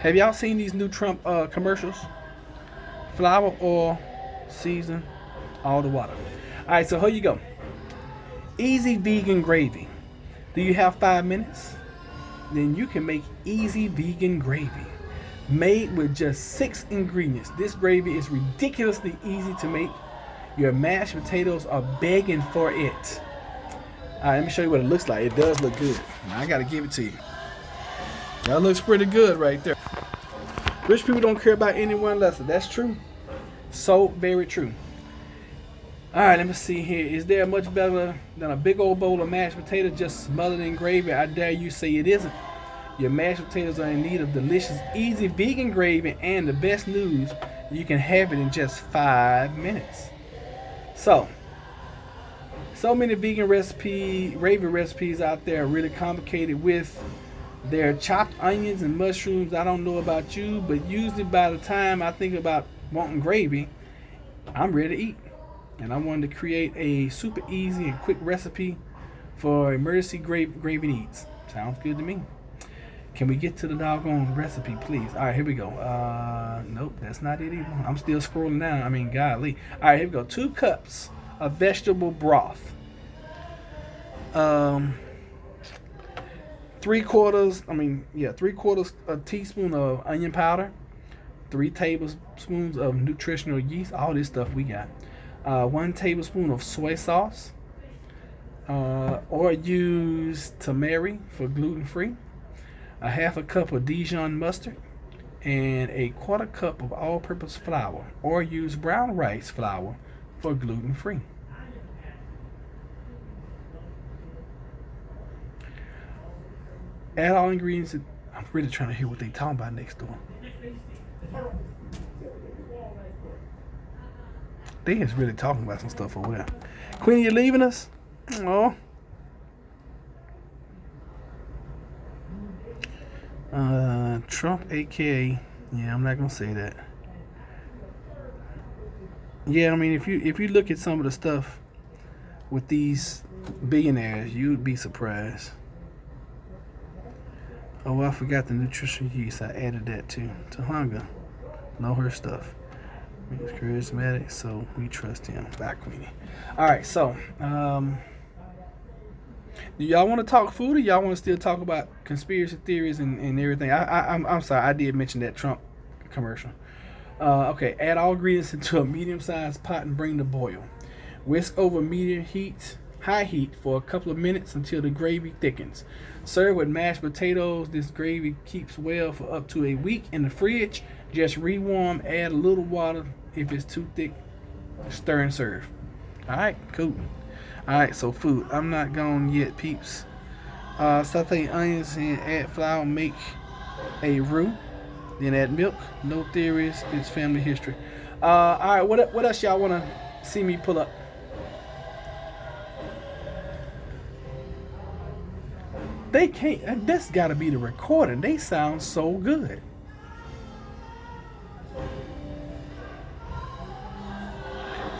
A: Have y'all seen these new Trump commercials? Flour, oil, season, all the water. All right, so here you go. Easy vegan gravy. Do you have 5 minutes? Then you can make easy vegan gravy made with just 6 ingredients. This gravy is ridiculously easy to make. Your mashed potatoes are begging for it. All right, let me show you what it looks like. It does look good. Now, I got to give it to you. That looks pretty good right there. Rich people don't care about anyone less. That's true. So very true. All right, let me see here. Is there much better than a big old bowl of mashed potatoes just smothered in gravy? I dare you say it isn't. Your mashed potatoes are in need of delicious, easy vegan gravy, and the best news, you can have it in just 5 minutes. So many vegan gravy recipes out there are really complicated with their chopped onions and mushrooms. I don't know about you, but usually by the time I think about wanting gravy, I'm ready to eat. And I wanted to create a super easy and quick recipe for emergency gravy needs. Sounds good to me. Can we get to the doggone recipe, please? All right, here we go. Nope, that's not it either. I'm still scrolling down. I mean, golly. All right, here we go. 2 cups of vegetable broth. 3/4 a teaspoon of onion powder. 3 tablespoons of nutritional yeast. All this stuff we got. 1 tablespoon of soy sauce, or use tamari for gluten-free, 1/2 cup of Dijon mustard, and 1/4 cup of all-purpose flour, or use brown rice flour for gluten-free. Add all ingredients. I'm really trying to hear what they talking about next door. They is really talking about some stuff over there. Queen, you leaving us? Oh. Trump, aka, yeah, I'm not gonna say that. Yeah, I mean, if you look at some of the stuff with these billionaires, you'd be surprised. Oh, I forgot the nutrition yeast. I added that to hunger. Know her stuff. He's charismatic, so we trust him. Bye, Queenie. All right, so do y'all want to talk food, or y'all want to still talk about conspiracy theories and everything? I'm sorry, I did mention that Trump commercial. Okay, add all ingredients into a medium-sized pot and bring to boil. Whisk over high heat for a couple of minutes until the gravy thickens. Serve with mashed potatoes. This gravy keeps well for up to a week in the fridge. Just rewarm, add a little water. If it's too thick, stir and serve. Alright, cool. Alright, so food. I'm not gone yet, peeps. Saute onions and add flour, make a roux. Then add milk. No theories, it's family history. Alright, what else y'all want to see me pull up? They can't, that's got to be the recording. They sound so good.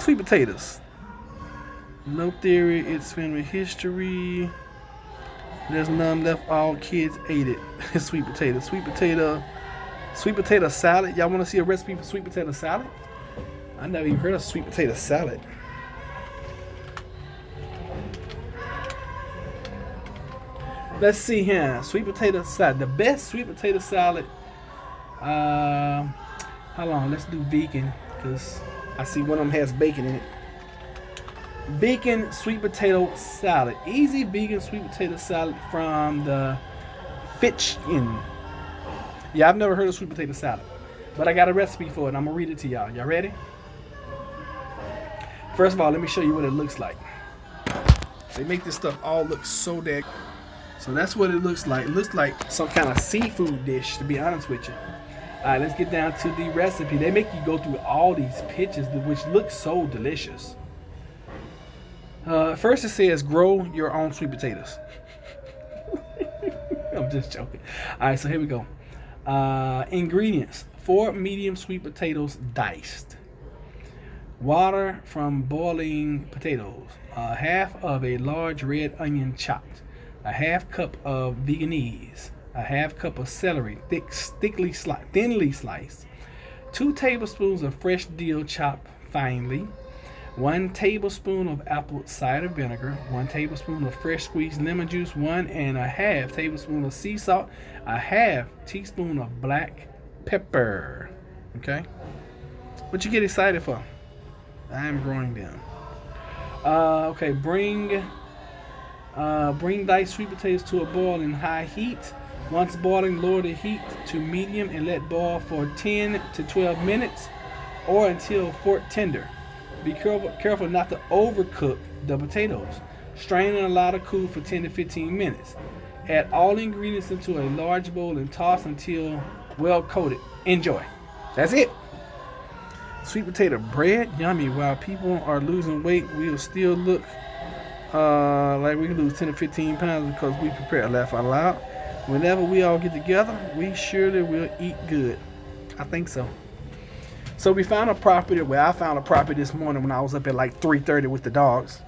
A: Sweet potatoes. No theory, it's family history. There's none left, all kids ate it. Sweet potato salad. Y'all want to see a recipe for sweet potato salad? I never even heard of sweet potato salad. Let's see here. Sweet potato salad. The best sweet potato salad. How long? Let's do vegan, because I see one of them has bacon in it. Vegan sweet potato salad. Easy vegan sweet potato salad from the Fitch Inn. Yeah, I've never heard of sweet potato salad, but I got a recipe for it. I'm gonna read it to y'all. Y'all ready? First of all, let me show you what it looks like. They make this stuff all look so dang. So that's what it looks like. It looks like some kind of seafood dish, to be honest with you. All right, let's get down to the recipe. They make you go through all these pictures, which look so delicious. First it says, grow your own sweet potatoes. I'm just joking. All right, so here we go. Ingredients: 4 medium sweet potatoes diced. Water from boiling potatoes. Half of a large red onion chopped. A half cup of veganese. A half cup of celery, thinly sliced. 2 tablespoons of fresh dill chopped finely. 1 tablespoon of apple cider vinegar. 1 tablespoon of fresh squeezed lemon juice. 1.5 tablespoon of sea salt. A half teaspoon of black pepper. Okay? What you get excited for? I am growing them. Okay, bring diced sweet potatoes to a boil in high heat. Once boiling, lower the heat to medium and let boil for 10 to 12 minutes or until fork tender. Be careful not to overcook the potatoes. Strain and allow to cool for 10 to 15 minutes. Add all ingredients into a large bowl and toss until well coated. Enjoy. That's it. Sweet potato bread, yummy. While people are losing weight, we'll still look like we can lose 10 to 15 pounds because we prepare. Laugh out loud. Whenever we all get together, we surely will eat good. I think so. So we found a property. Well, I found a property this morning when I was up at like 3:30 with the dogs.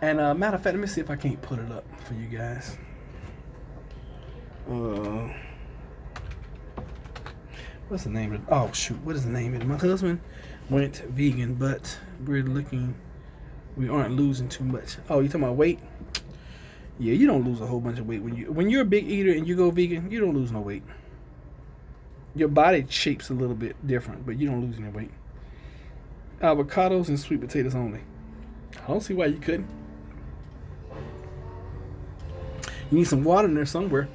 A: And matter of fact, let me see if I can't put it up for you guys. What's the name of it? Oh shoot, what is the name of it? My husband went vegan, but we aren't losing too much. Oh, you talking about weight? Yeah, you don't lose a whole bunch of weight when you're a big eater and you go vegan. You don't lose no weight. Your body shapes a little bit different, but you don't lose any weight. Avocados and sweet potatoes only. I don't see why you couldn't. You need some water in there somewhere.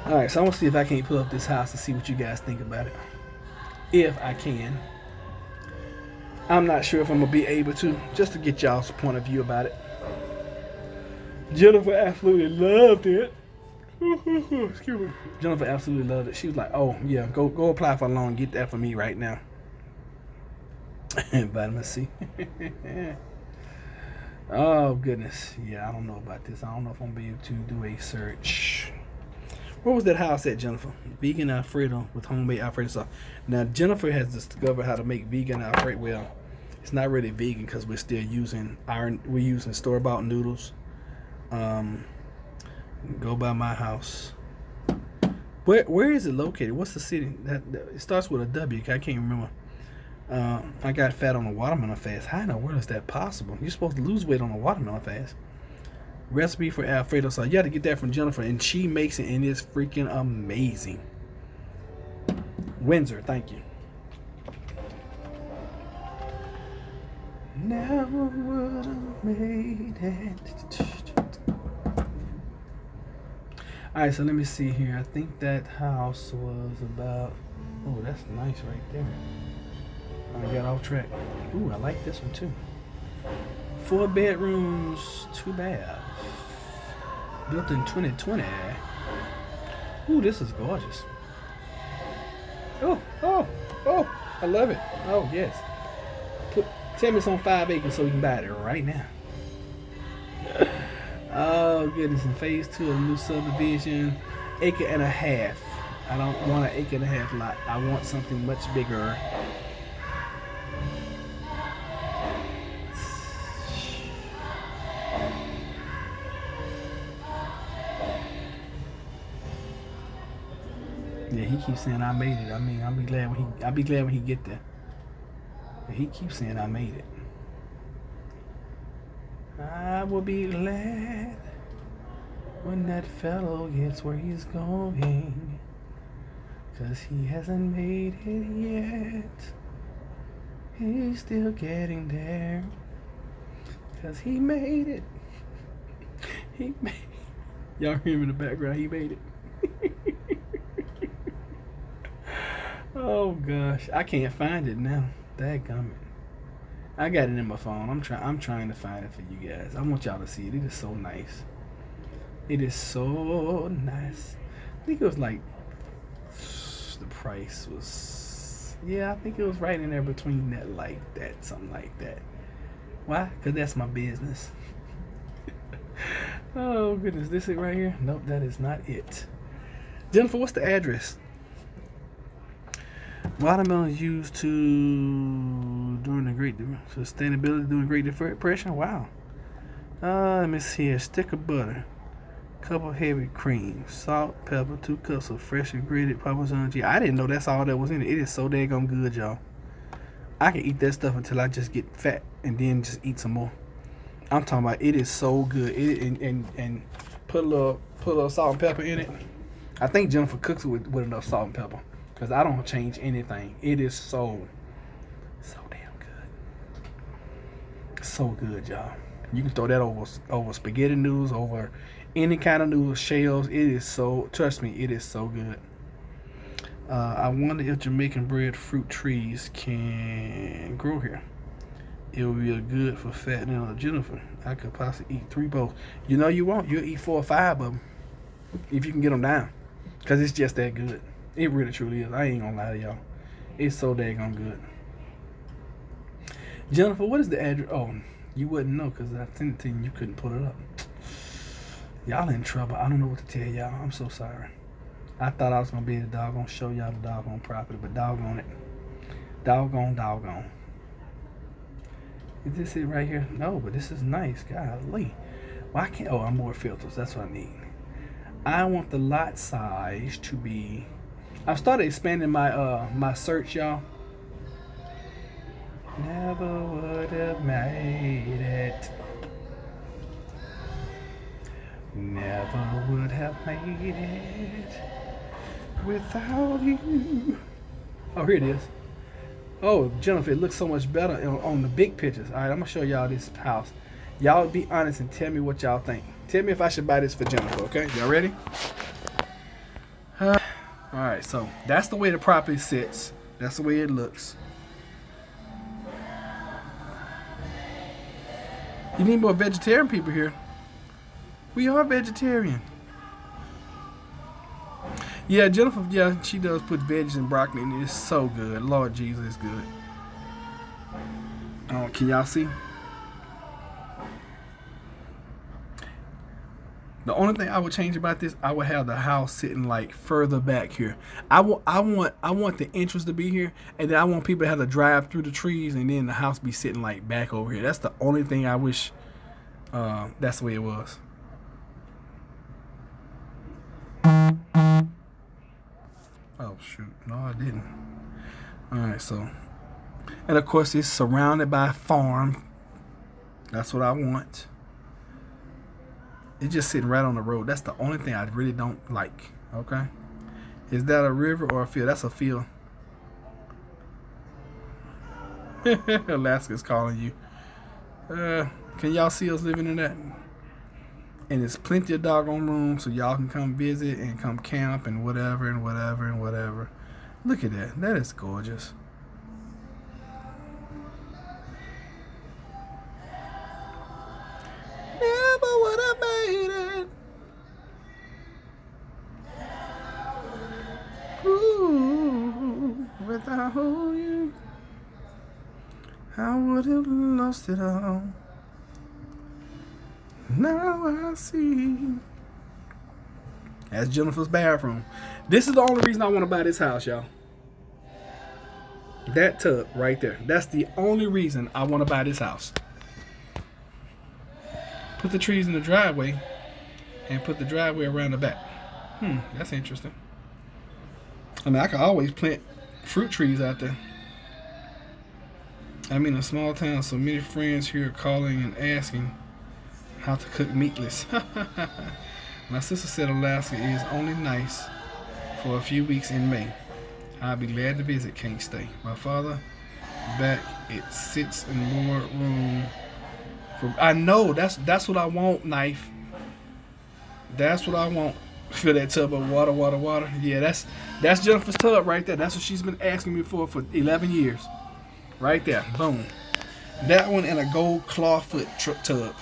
A: Alright, so I'm going to see if I can't pull up this house to see what you guys think about it. If I can. I'm not sure if I'm going to be able to, just to get y'all's point of view about it. Jennifer absolutely loved it. Excuse me. Jennifer absolutely loved it. She was like, oh, yeah, go apply for a loan. Get that for me right now. Vitamin C. Oh, goodness. Yeah, I don't know about this. I don't know if I'm going to be able to do a search. Where was that house at, Jennifer? Vegan Alfredo with homemade Alfredo sauce. Now, Jennifer has discovered how to make vegan Alfredo. Well, it's not really vegan because we're still using store-bought noodles. Go by my house. Where is it located? What's the city? It starts with a W. I can't remember. I got fat on a watermelon fast. How in the world is that possible? You're supposed to lose weight on a watermelon fast. Recipe for Alfredo sauce. You got to get that from Jennifer, and she makes it, and it's freaking amazing. Windsor, thank you. Never would have made it. Alright, so let me see here. I think that house was about... Oh, that's nice right there. I got off track. Ooh, I like this one too. 4 bedrooms, 2 baths. Built in 2020. Ooh, this is gorgeous. Oh, I love it. Oh, yes. Tell me it's on 5 acres so we can buy it right now. Oh, goodness. In phase 2 of the new subdivision, 1.5 acres. I don't want an 1.5 acre lot. I want something much bigger. Yeah, he keeps saying I made it. I mean, I'll be glad when he get there. But he keeps saying I made it. I will be glad when that fellow gets where he's going, 'cause he hasn't made it yet. He's still getting there, 'cause he made it. He made it. Y'all hear him in the background? He made it. Oh gosh, I can't find it now. Dadgummit. I got it in my phone. I'm trying to find it for you guys. I want y'all to see it. It is so nice. It is so nice. I think it was like the price was, yeah, I think it was right in there between that, like that, something like that. Why? Because that's my business. Oh goodness, this it right here? Nope, that is not it. Jennifer, what's the address? Watermelon is used during the Great Sustainability during the Great Depression. Wow. Let me see here. Stick of butter, cup of heavy cream, salt, pepper, 2 cups of freshly grated Parmesan cheese. I didn't know that's all that was in it. It is so daggone good, y'all. I can eat that stuff until I just get fat and then just eat some more. I'm talking about it is so good. And put a little salt and pepper in it. I think Jennifer cooks it with enough salt and pepper. Because I don't change anything. It is so damn good. So good, y'all. You can throw that over spaghetti noodles, over any kind of noodles, shells. It is so, trust me, it is so good. I wonder if Jamaican breadfruit trees can grow here. It would be good for fattening on Jennifer. I could possibly eat 3 bowls. You know you won't. You'll eat 4 or 5 of them if you can get them down. Because it's just that good. It really truly is. I ain't gonna lie to y'all. It's so daggone good. Jennifer, what is the address? Oh, you wouldn't know because I sent it to you and you couldn't pull it up. Y'all in trouble. I don't know what to tell y'all. I'm so sorry. I thought I was gonna be able to doggone show y'all the doggone property, but doggone it. Doggone. Is this it right here? No, but this is nice. Golly. Why can't, oh, I'm more filters. That's what I need. I want the lot size to be, I've started expanding my my search, y'all. Never would have made it. Never would have made it without you. Oh, here it is. Oh, Jennifer, it looks so much better on the big pictures. All right, I'm gonna show y'all this house. Y'all be honest and tell me what y'all think. Tell me if I should buy this for Jennifer, okay? Y'all ready? All right, so that's the way the property sits. That's the way it looks. You need more vegetarian people here. We are vegetarian. Yeah, Jennifer, yeah, she does put veggies and broccoli in it. It's so good. Lord Jesus, it's good. Oh, can y'all see? The only thing I would change about this, I would have the house sitting like further back here. I want the entrance to be here, and then I want people to have to drive through the trees, and then the house be sitting like back over here. That's the only thing I wish. That's the way it was. Oh shoot, no I didn't. Alright, so, and of course it's surrounded by a farm. That's what I want. It's just sitting right on the road. That's the only thing I really don't like. Okay, is that a river or a field? That's a field. Alaska's calling you. Can y'all see us living in that? And there's plenty of doggone room so y'all can come visit and come camp and whatever and whatever and whatever. Look at that. That is gorgeous. Never would have made it. Ooh, without you, I would have lost it all. Now I see. That's Jennifer's bathroom. This is the only reason I want to buy this house, y'all. That tub right there. That's the only reason I want to buy this house. Put the trees in the driveway and put the driveway around the back. That's interesting. I mean, I could always plant fruit trees out there. I'm in a small town, so many friends here are calling and asking how to cook meatless. My sister said Alaska is only nice for a few weeks in May. I'll be glad to visit, can't stay. My father back, it sits in more room for. I know that's what I want, knife. That's what I want. Fill that tub of water. Yeah, that's Jennifer's tub right there. That's what she's been asking me for 11 years. Right there, boom. That one and a gold clawfoot tub.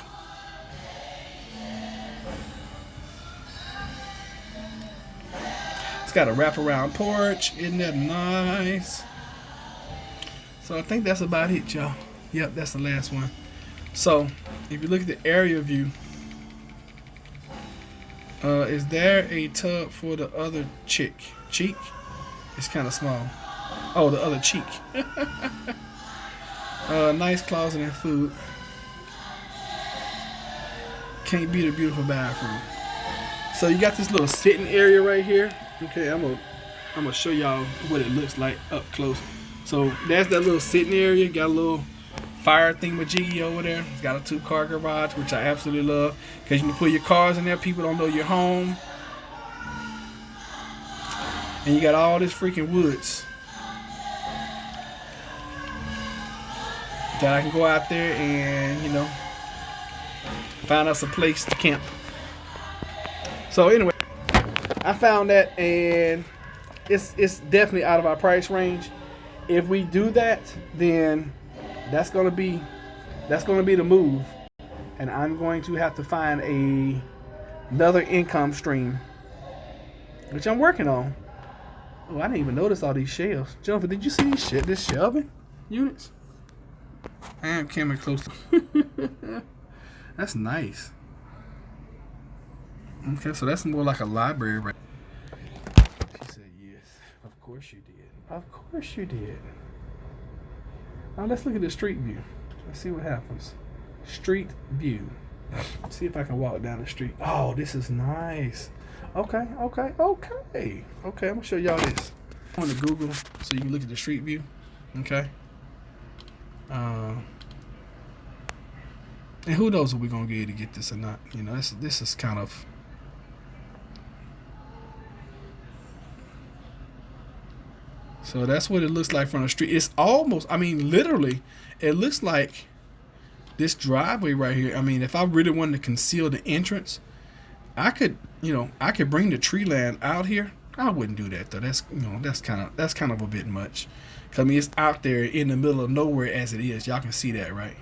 A: It's got a wraparound porch. Isn't that nice? So I think that's about it, y'all. Yep, that's the last one. So if you look at the area view, is there a tub for the other cheek? It's kind of small. Oh, the other cheek. Nice closet and food. Can't beat a beautiful bathroom. So you got this little sitting area right here. Okay, I'm gonna show y'all what it looks like up close. So that's that little sitting area. Got a little fire thingamajiggy over there. It's got a 2-car garage, which I absolutely love, because you can put your cars in there. People don't know you're home. And you got all this freaking woods that I can go out there and, you know, find us a place to camp. So anyway, I found that, and it's definitely out of our price range. If we do that, then that's gonna be the move, and I'm going to have to find another income stream, which I'm working on. Oh, I didn't even notice all these shelves. Jennifer, did you see this shelving units? I am coming close. That's nice. Okay, so that's more like a library, right? She said yes. Of course you did. Of course you did. Now let's look at the street view. Let's see what happens. Street view. See if I can walk down the street. Oh, this is nice. Okay. I'm gonna show y'all this. I'm on to Google so you can look at the street view. Okay. And who knows if we're gonna be able to get this or not. You know, this is kind of. So that's what it looks like from the street. It's almost, I mean, literally, it looks like this driveway right here. I mean, if I really wanted to conceal the entrance, I could bring the tree land out here. I wouldn't do that though. That's kind of a bit much. 'Cause I mean, it's out there in the middle of nowhere as it is. Y'all can see that, right?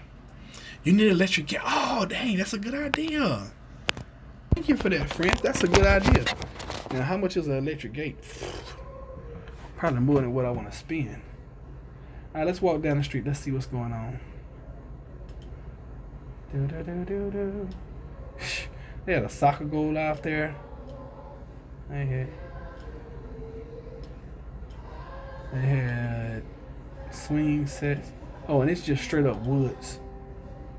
A: You need an electric gate. Oh, dang, that's a good idea. Thank you for that, friend. That's a good idea. Now, how much is an electric gate? Probably more than what I want to spend. All right, let's walk down the street. Let's see what's going on. They had a soccer goal out there. They had swing sets. Oh, and it's just straight up woods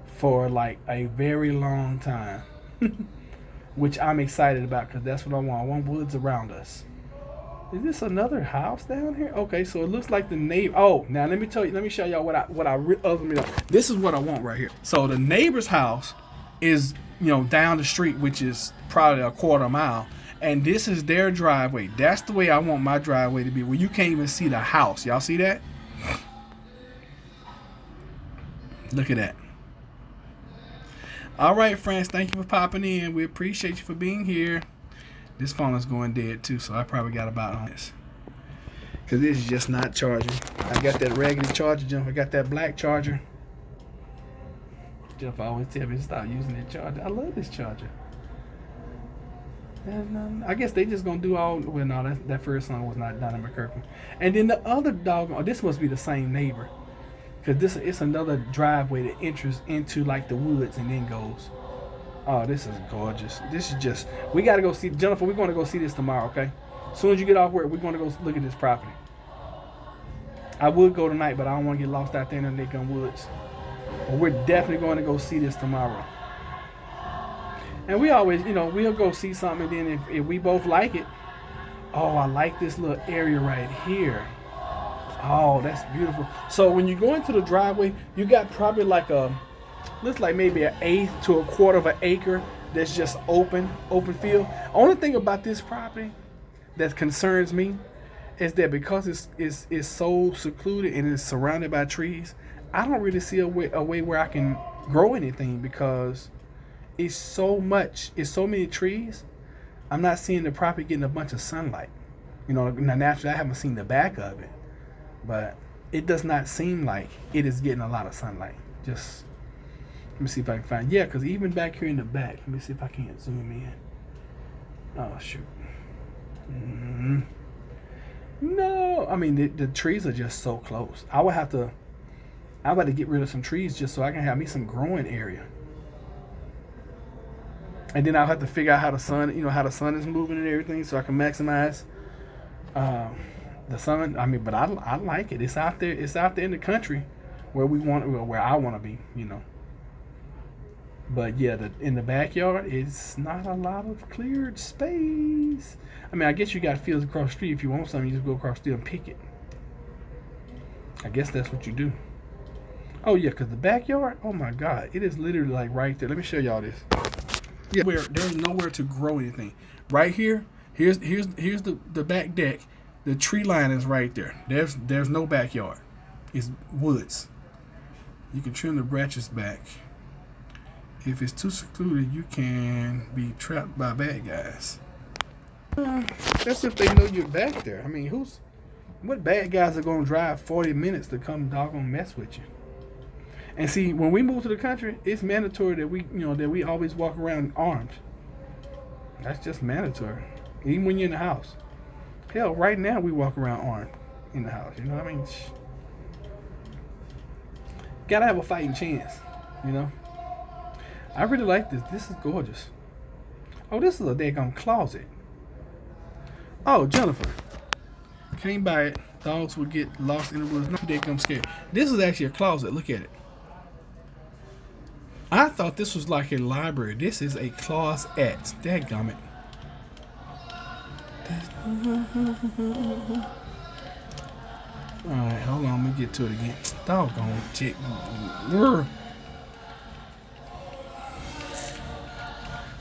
A: for like a very long time. Which I'm excited about, because that's what I want. I want woods around us. Is this another house down here? Okay, so it looks like the neighbor. Oh, now let me show y'all this is what I want right here. So the neighbor's house is, you know, down the street, which is probably a quarter mile, and this is their driveway. That's the way I want my driveway to be, where you can't even see the house. Y'all see that? Look at that. All right, friends, thank you for popping in. We appreciate you for being here. This phone is going dead too, so I probably got about on this, because this is just not charging. I got that regular charger, Jennifer. I got that black charger. Jennifer always tell me to stop using that charger. I love this charger. And I guess they just gonna do all. Well, no, that first song was not Donna McKirkman. And then the other dog. Oh, this must be the same neighbor, because it's another driveway that enters into like the woods and then goes. Oh, this is gorgeous. This is just, we got to go see, Jennifer, we're going to go see this tomorrow, okay? As soon as you get off work, we're going to go look at this property. I would go tonight, but I don't want to get lost out there in the Nickham Woods. But we're definitely going to go see this tomorrow. And we always, you know, we'll go see something, and then if we both like it, oh, I like this little area right here. Oh, that's beautiful. So when you go into the driveway, you got probably like looks like maybe an eighth to a quarter of an acre that's just open field. Only thing about this property that concerns me is that because it's so secluded and it's surrounded by trees, I don't really see a way where I can grow anything, because it's so many trees. I'm not seeing the property getting a bunch of sunlight. You know, now naturally I haven't seen the back of it, but it does not seem like it is getting a lot of sunlight. Just let me see if I can find. Yeah, because even back here in the back, let me see if I can't zoom in. Oh shoot. No, I mean the trees are just so close. I'm about to get rid of some trees just so I can have me some growing area. And then I'll have to figure out how the sun is moving and everything, so I can maximize the sun. I mean, but I like it. It's out there. It's out there in the country where I want to be. You know. But yeah, in the backyard, it's not a lot of cleared space. I mean, I guess you got fields across the street. If you want something, you just go across the street and pick it. I guess that's what you do. Oh yeah, because the backyard, oh my God, it is literally like right there. Let me show y'all this. Yeah, where there's nowhere to grow anything. Right here, here's the back deck. The tree line is right there. There's no backyard. It's woods. You can trim the branches back. If it's too secluded, you can be trapped by bad guys. That's if they know you're back there. I mean, what bad guys are going to drive 40 minutes to come doggone mess with you? And see, when we move to the country, it's mandatory that we always walk around armed. That's just mandatory, even when you're in the house. Hell, right now we walk around armed in the house. You know what I mean? Gotta have a fighting chance. You know. I really like this. This is gorgeous. Oh, this is a daggone closet. Oh, Jennifer. Came by it. Dogs would get lost in the woods. No daggone scared. This is actually a closet. Look at it. I thought this was like a library. This is a closet. Dadgummit. Alright, hold on. Let me get to it again. Doggone chick.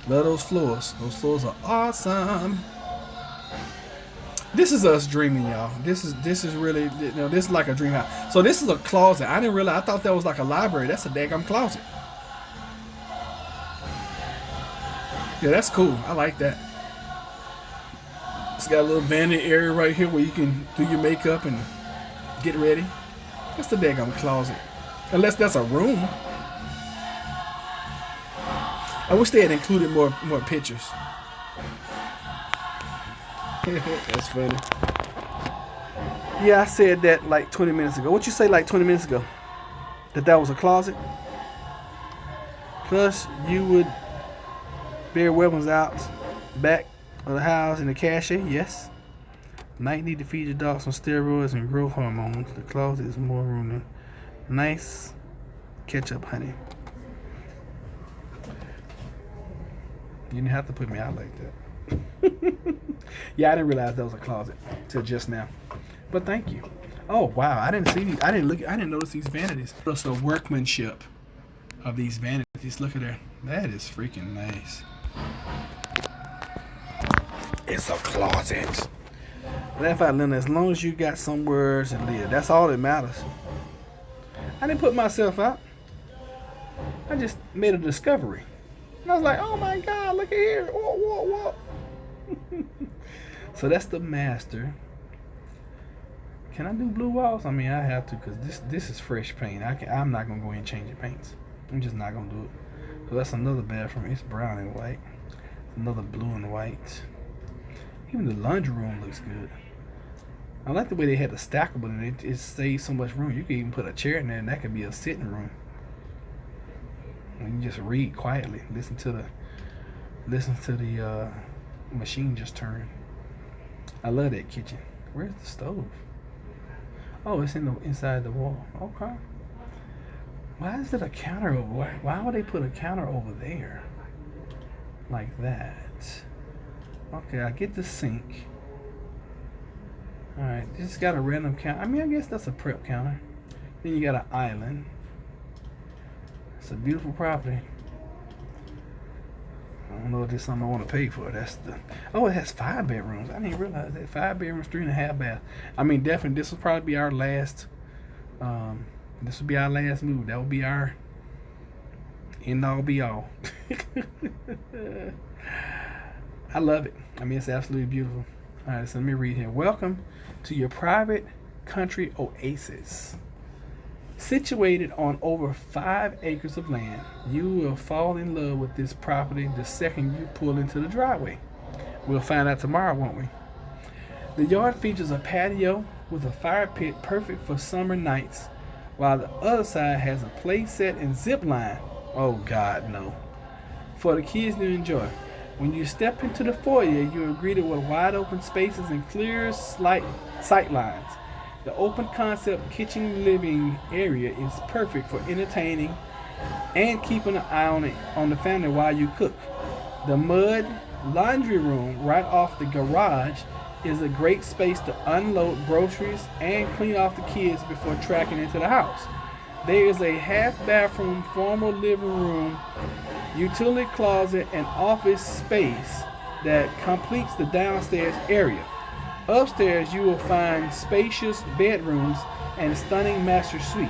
A: Love those floors. Those floors are awesome. This is us dreaming, y'all. This is really, this is like a dream house. So this is a closet. I didn't realize. I thought that was like a library. That's a daggum closet. Yeah, that's cool. I like that. It's got a little vanity area right here where you can do your makeup and get ready. That's the daggum closet. Unless that's a room. I wish they had included more pictures. That's funny. Yeah, I said that like 20 minutes ago. What you say like 20 minutes ago? That was a closet? Plus, you would bear weapons out back of the house in the cache. Yes. Might need to feed your dog some steroids and growth hormones. The closet is more room than nice ketchup, honey. You didn't have to put me out like that. Yeah, I didn't realize that was a closet till just now. But thank you. Oh wow, I didn't see these. I didn't notice these vanities. Notice the workmanship of these vanities. Look at there. That is freaking nice. It's a closet. Laugh out, Linda. As long as you got somewhere to live, that's all that matters. I didn't put myself out. I just made a discovery. And I was like, oh my God, look at here. Whoa. So that's the master. Can I do blue walls? I mean, I have to because this is fresh paint. I'm not going to go in and change the paints. I'm just not going to do it. So that's another bathroom. It's brown and white. Another blue and white. Even the laundry room looks good. I like the way they had the stackable in it. It saves so much room. You could even put a chair in there and that could be a sitting room. And you just read quietly. Listen to the machine just turn. I love that kitchen. Where's the stove? Oh, it's inside the wall. Okay. Why is it a counter over? Why would they put a counter over there? Like that. Okay, I get the sink. Alright, just got a random counter. I mean, I guess that's a prep counter. Then you got an island. It's a beautiful property. I don't know if this is something I want to pay for. Oh, it has 5 bedrooms. I didn't realize that. 5 bedrooms, 3.5 baths. I mean, definitely, this will probably be our last. This will be our last move. That will be our end all be all. I love it. I mean, it's absolutely beautiful. All right, so let me read here. Welcome to your private country oasis. Situated on over 5 acres of land, you will fall in love with this property the second you pull into the driveway. We'll find out tomorrow, won't we? The yard features a patio with a fire pit perfect for summer nights, while the other side has a play set and zip line. Oh God, no. For the kids to enjoy. When you step into the foyer, you are greeted with wide open spaces and clear sight lines. The open concept kitchen living area is perfect for entertaining and keeping an eye on the family while you cook. The mud laundry room right off the garage is a great space to unload groceries and clean off the kids before tracking into the house. There is a half bathroom, formal living room, utility closet, and office space that completes the downstairs area. Upstairs, you will find spacious bedrooms and stunning master suite.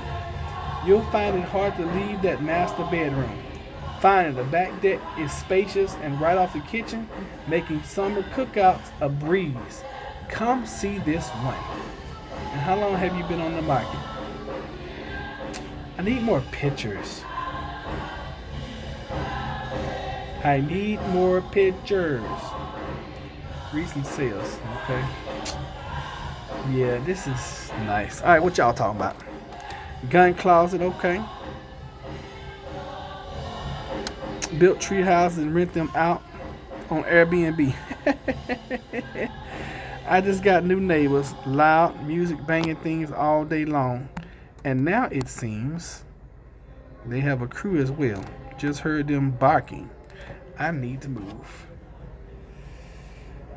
A: You'll find it hard to leave that master bedroom. Finally, the back deck is spacious and right off the kitchen, making summer cookouts a breeze. Come see this one. And how long have you been on the market? I need more pictures. I need more pictures. Recent sales, okay. Yeah, this is nice. All right, what y'all talking about? Gun closet, okay. Built tree houses and rent them out on Airbnb. I just got new neighbors, loud music banging things all day long. And now it seems they have a crew as well. Just heard them barking. I need to move.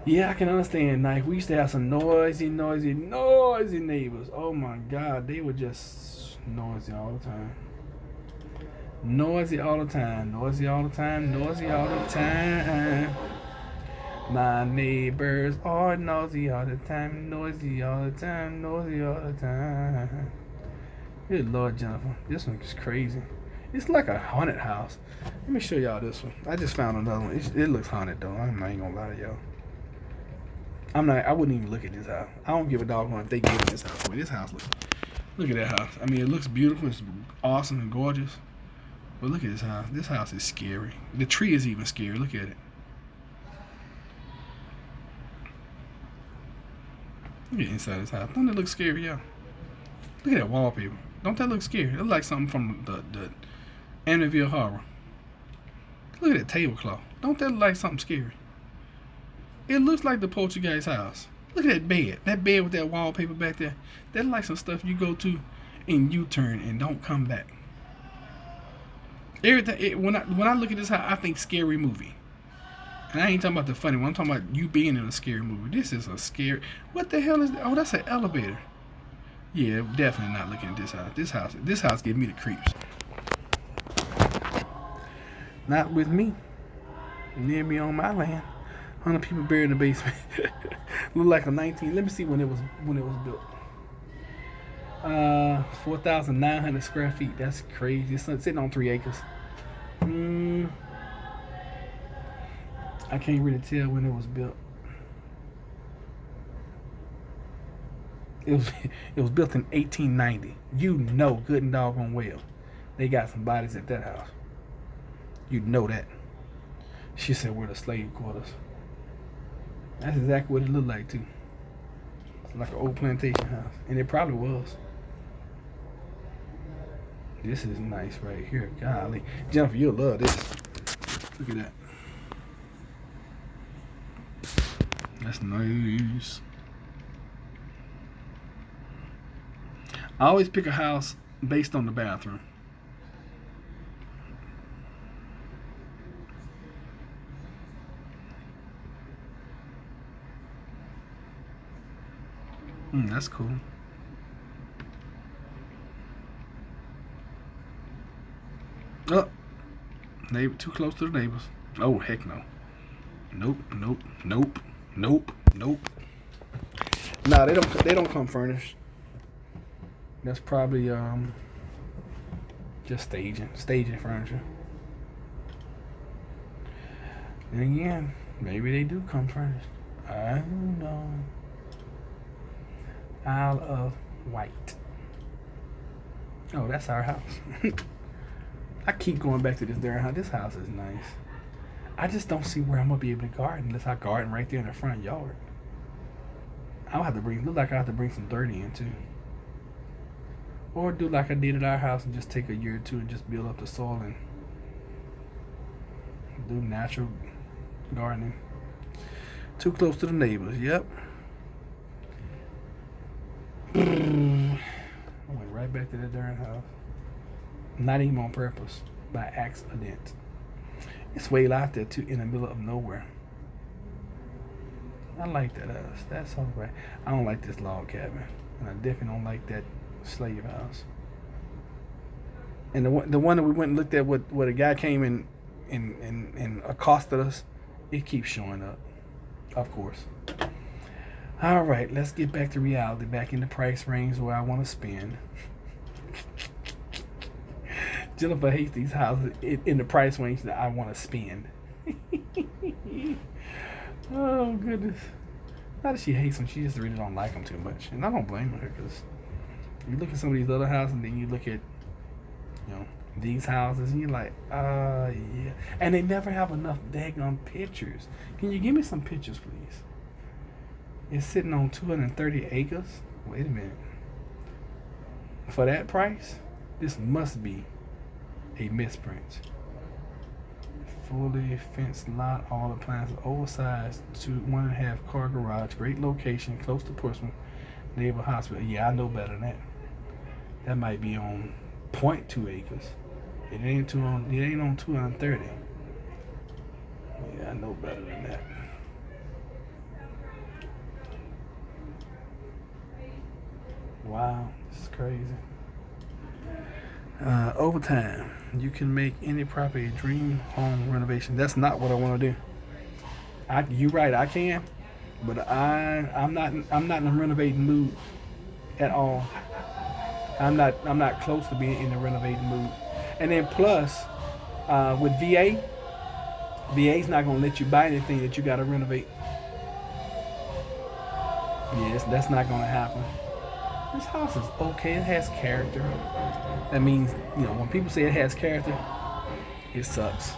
A: Yeah, I can understand. Like, we used to have some noisy neighbors. Oh my God, they were just noisy all the time. Noisy all the time. My neighbors are noisy all the time. Noisy all the time. Good Lord, Jennifer. This one is crazy. It's like a haunted house. Let me show y'all this one. I just found another one. It looks haunted though. I'm not even gonna lie to y'all. I wouldn't even look at this house. I don't give a doggone if they give me this house away. This house look at that house. I mean, it looks beautiful. It's awesome and gorgeous. But look at this house. This house is scary. The tree is even scary. Look at it. Look at inside this house. Don't that look scary, y'all? Look at that wallpaper. Don't that look scary? It looks like something from the Amityville Horror. Look at that tablecloth. Don't that look like something scary? It looks like the Poltergeist house. Look at that bed. That bed with that wallpaper back there. That's like some stuff you go to and U-turn and don't come back. Everything. When I look at this house, I think scary movie. And I ain't talking about the funny one. I'm talking about you being in a scary movie. This is a scary. What the hell is that? Oh, that's an elevator. Yeah, definitely not looking at this house. This house gave me the creeps. Not with me. Near me on my land. 100 people buried in the basement. Look like a 19. Let me see when it was built. 4,900 square feet. That's crazy. It's sitting on 3 acres. I can't really tell when it was built. It was built in 1890. You know good and doggone well they got some bodies at that house. You know that. She said we're the slave quarters. That's exactly what it looked like too. It's like an old plantation house. And it probably was. This is nice right here. Golly. Jennifer, you'll love this. Look at that. That's nice. I always pick a house based on the bathroom. That's cool. Oh, neighbor, too close to the neighbors. Oh, heck no. Nope. Nah, they don't come furnished. That's probably just staging furniture. And again, maybe they do come furnished. I don't know. Isle of Wight. Oh, that's our house. I keep going back to this darn house. This house is nice. I just don't see where I'm gonna be able to garden unless I garden right there in the front yard. I'll have to look like I have to bring some dirt in too. Or do like I did at our house and just take a year or two and just build up the soil and do natural gardening. Too close to the neighbors, yep. I went right back to that darn house. Not even on purpose, by accident. It's way out there too, in the middle of nowhere. I like that house. That's all right. I don't like this log cabin, and I definitely don't like that slave house. And the one that we went and looked at, where a guy came and accosted us, it keeps showing up, of course. All right, let's get back to reality, back in the price range where I want to spend. Jennifer hates these houses in the price range that I want to spend. Oh, goodness. Not that she hates them, she just really don't like them too much. And I don't blame her, because you look at some of these other houses and then you look at, these houses and you're like, yeah. And they never have enough daggone pictures. Can you give me some pictures, please? It's sitting on 230 acres. Wait a minute. For that price, this must be a misprint. Fully fenced lot, all appliances, oversized 1.5 car garage, great location, close to Portsmouth Naval Hospital. Yeah, I know better than that. That might be on 0.2 acres. It ain't on 230. Yeah, I know better than that. Wow, this is crazy. Overtime. You can make any property a dream home renovation. That's not what I want to do. You're right, I can, but I'm not in a renovating mood at all. I'm not close to being in a renovating mood. And then plus, with VA's not gonna let you buy anything that you gotta renovate. Yes, that's not gonna happen. This house is okay. It has character. That means, when people say it has character, it sucks.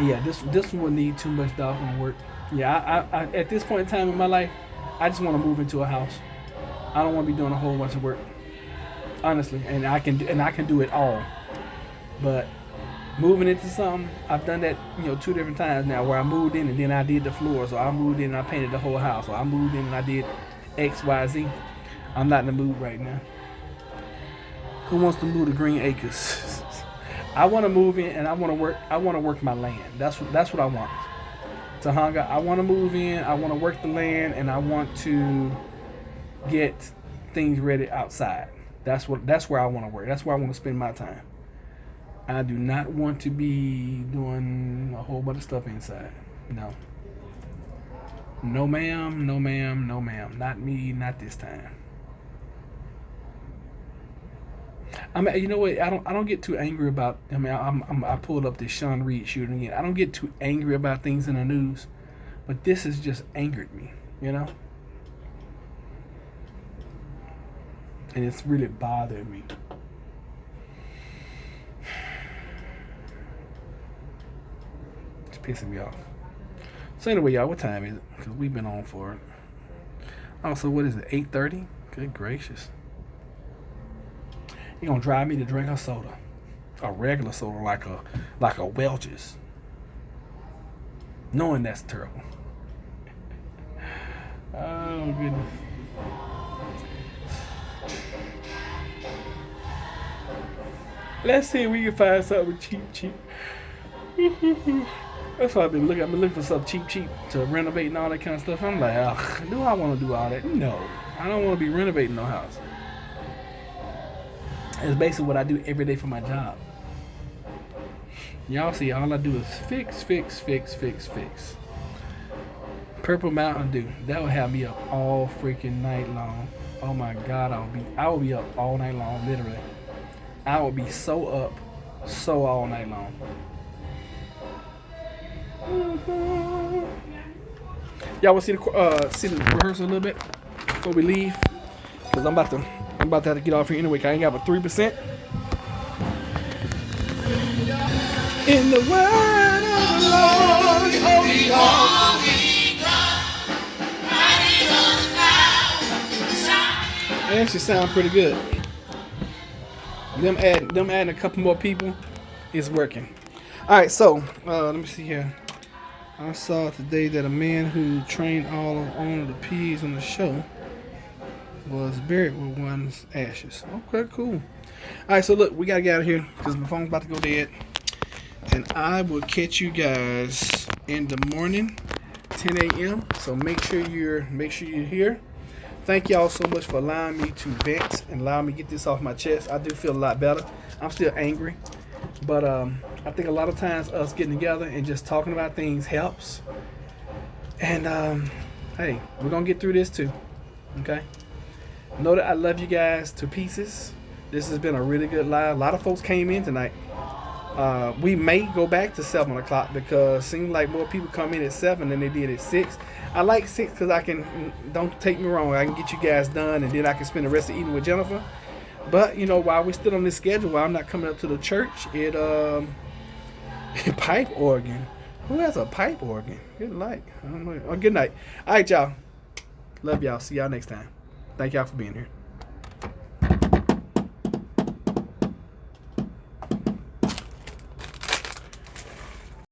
A: Yeah, this one would need too much doggone work. Yeah, I at this point in time in my life, I just want to move into a house. I don't want to be doing a whole bunch of work, honestly. And I can do it all. But moving into something, I've done that 2 different times now, where I moved in and then I did the floors, or I moved in and I painted the whole house, or I moved in and I did X, Y, Z. I'm not in the mood right now. Who wants to move to Green Acres? I want to move in and I want to work. I want to work my land. That's what I want. Tahanga, I want to move in. I want to work the land, and I want to get things ready outside. That's where I want to work. That's where I want to spend my time. I do not want to be doing a whole bunch of stuff inside. No. No ma'am, no ma'am, no ma'am. Not me, not this time. I mean, you know what? I don't get too angry about. I mean, I pulled up this Sean Reed shooting again. I don't get too angry about things in the news, but this has just angered me, you know. And it's really bothered me. It's pissing me off. So anyway, y'all, what time is it? Because we've been on for it. Also, what is it? 8:30? Good gracious. You're gonna drive me to drink a soda, a regular soda, like a Welch's, knowing that's terrible. Oh goodness. Let's see if we can find something cheap. That's why I've been looking. I've been looking for something cheap to renovate and all that kind of stuff. I'm like, ugh, do I want to do all that? No, I don't want to be renovating no house. It's basically what I do every day for my job. Y'all see, all I do is fix. Purple Mountain Dew. That will have me up all freaking night long. Oh my God, I will be up all night long, literally. I will be so up, so all night long. Y'all want to see the rehearsal a little bit before we leave? Cause I'm about to have to get off here anyway. Cause I ain't got but 3%. In the word of the Lord, They actually sound pretty good. Them adding a couple more people is working. All right, so let me see here. I saw today that a man who trained all of the pigs on the show was buried with one's ashes. Okay, cool. All right, so look, we gotta get out of here because my phone's about to go dead. And I will catch you guys in the morning, 10 a.m. So make sure you're here. Thank y'all so much for allowing me to vent and allowing me to get this off my chest. I do feel a lot better. I'm still angry, but I think a lot of times us getting together and just talking about things helps. And hey, we're gonna get through this too. Okay. Know that I love you guys to pieces. This has been a really good live. A lot of folks came in tonight. We may go back to 7 o'clock because it seems like more people come in at 7 than they did at 6. I like 6 because I can, don't take me wrong, I can get you guys done and then I can spend the rest of the evening with Jennifer. But, you know, while we're still on this schedule, while I'm not coming up to the church, pipe organ. Who has a pipe organ? Good night. I don't know. Oh, good night. All right, y'all. Love y'all. See y'all next time. Thank y'all for being here.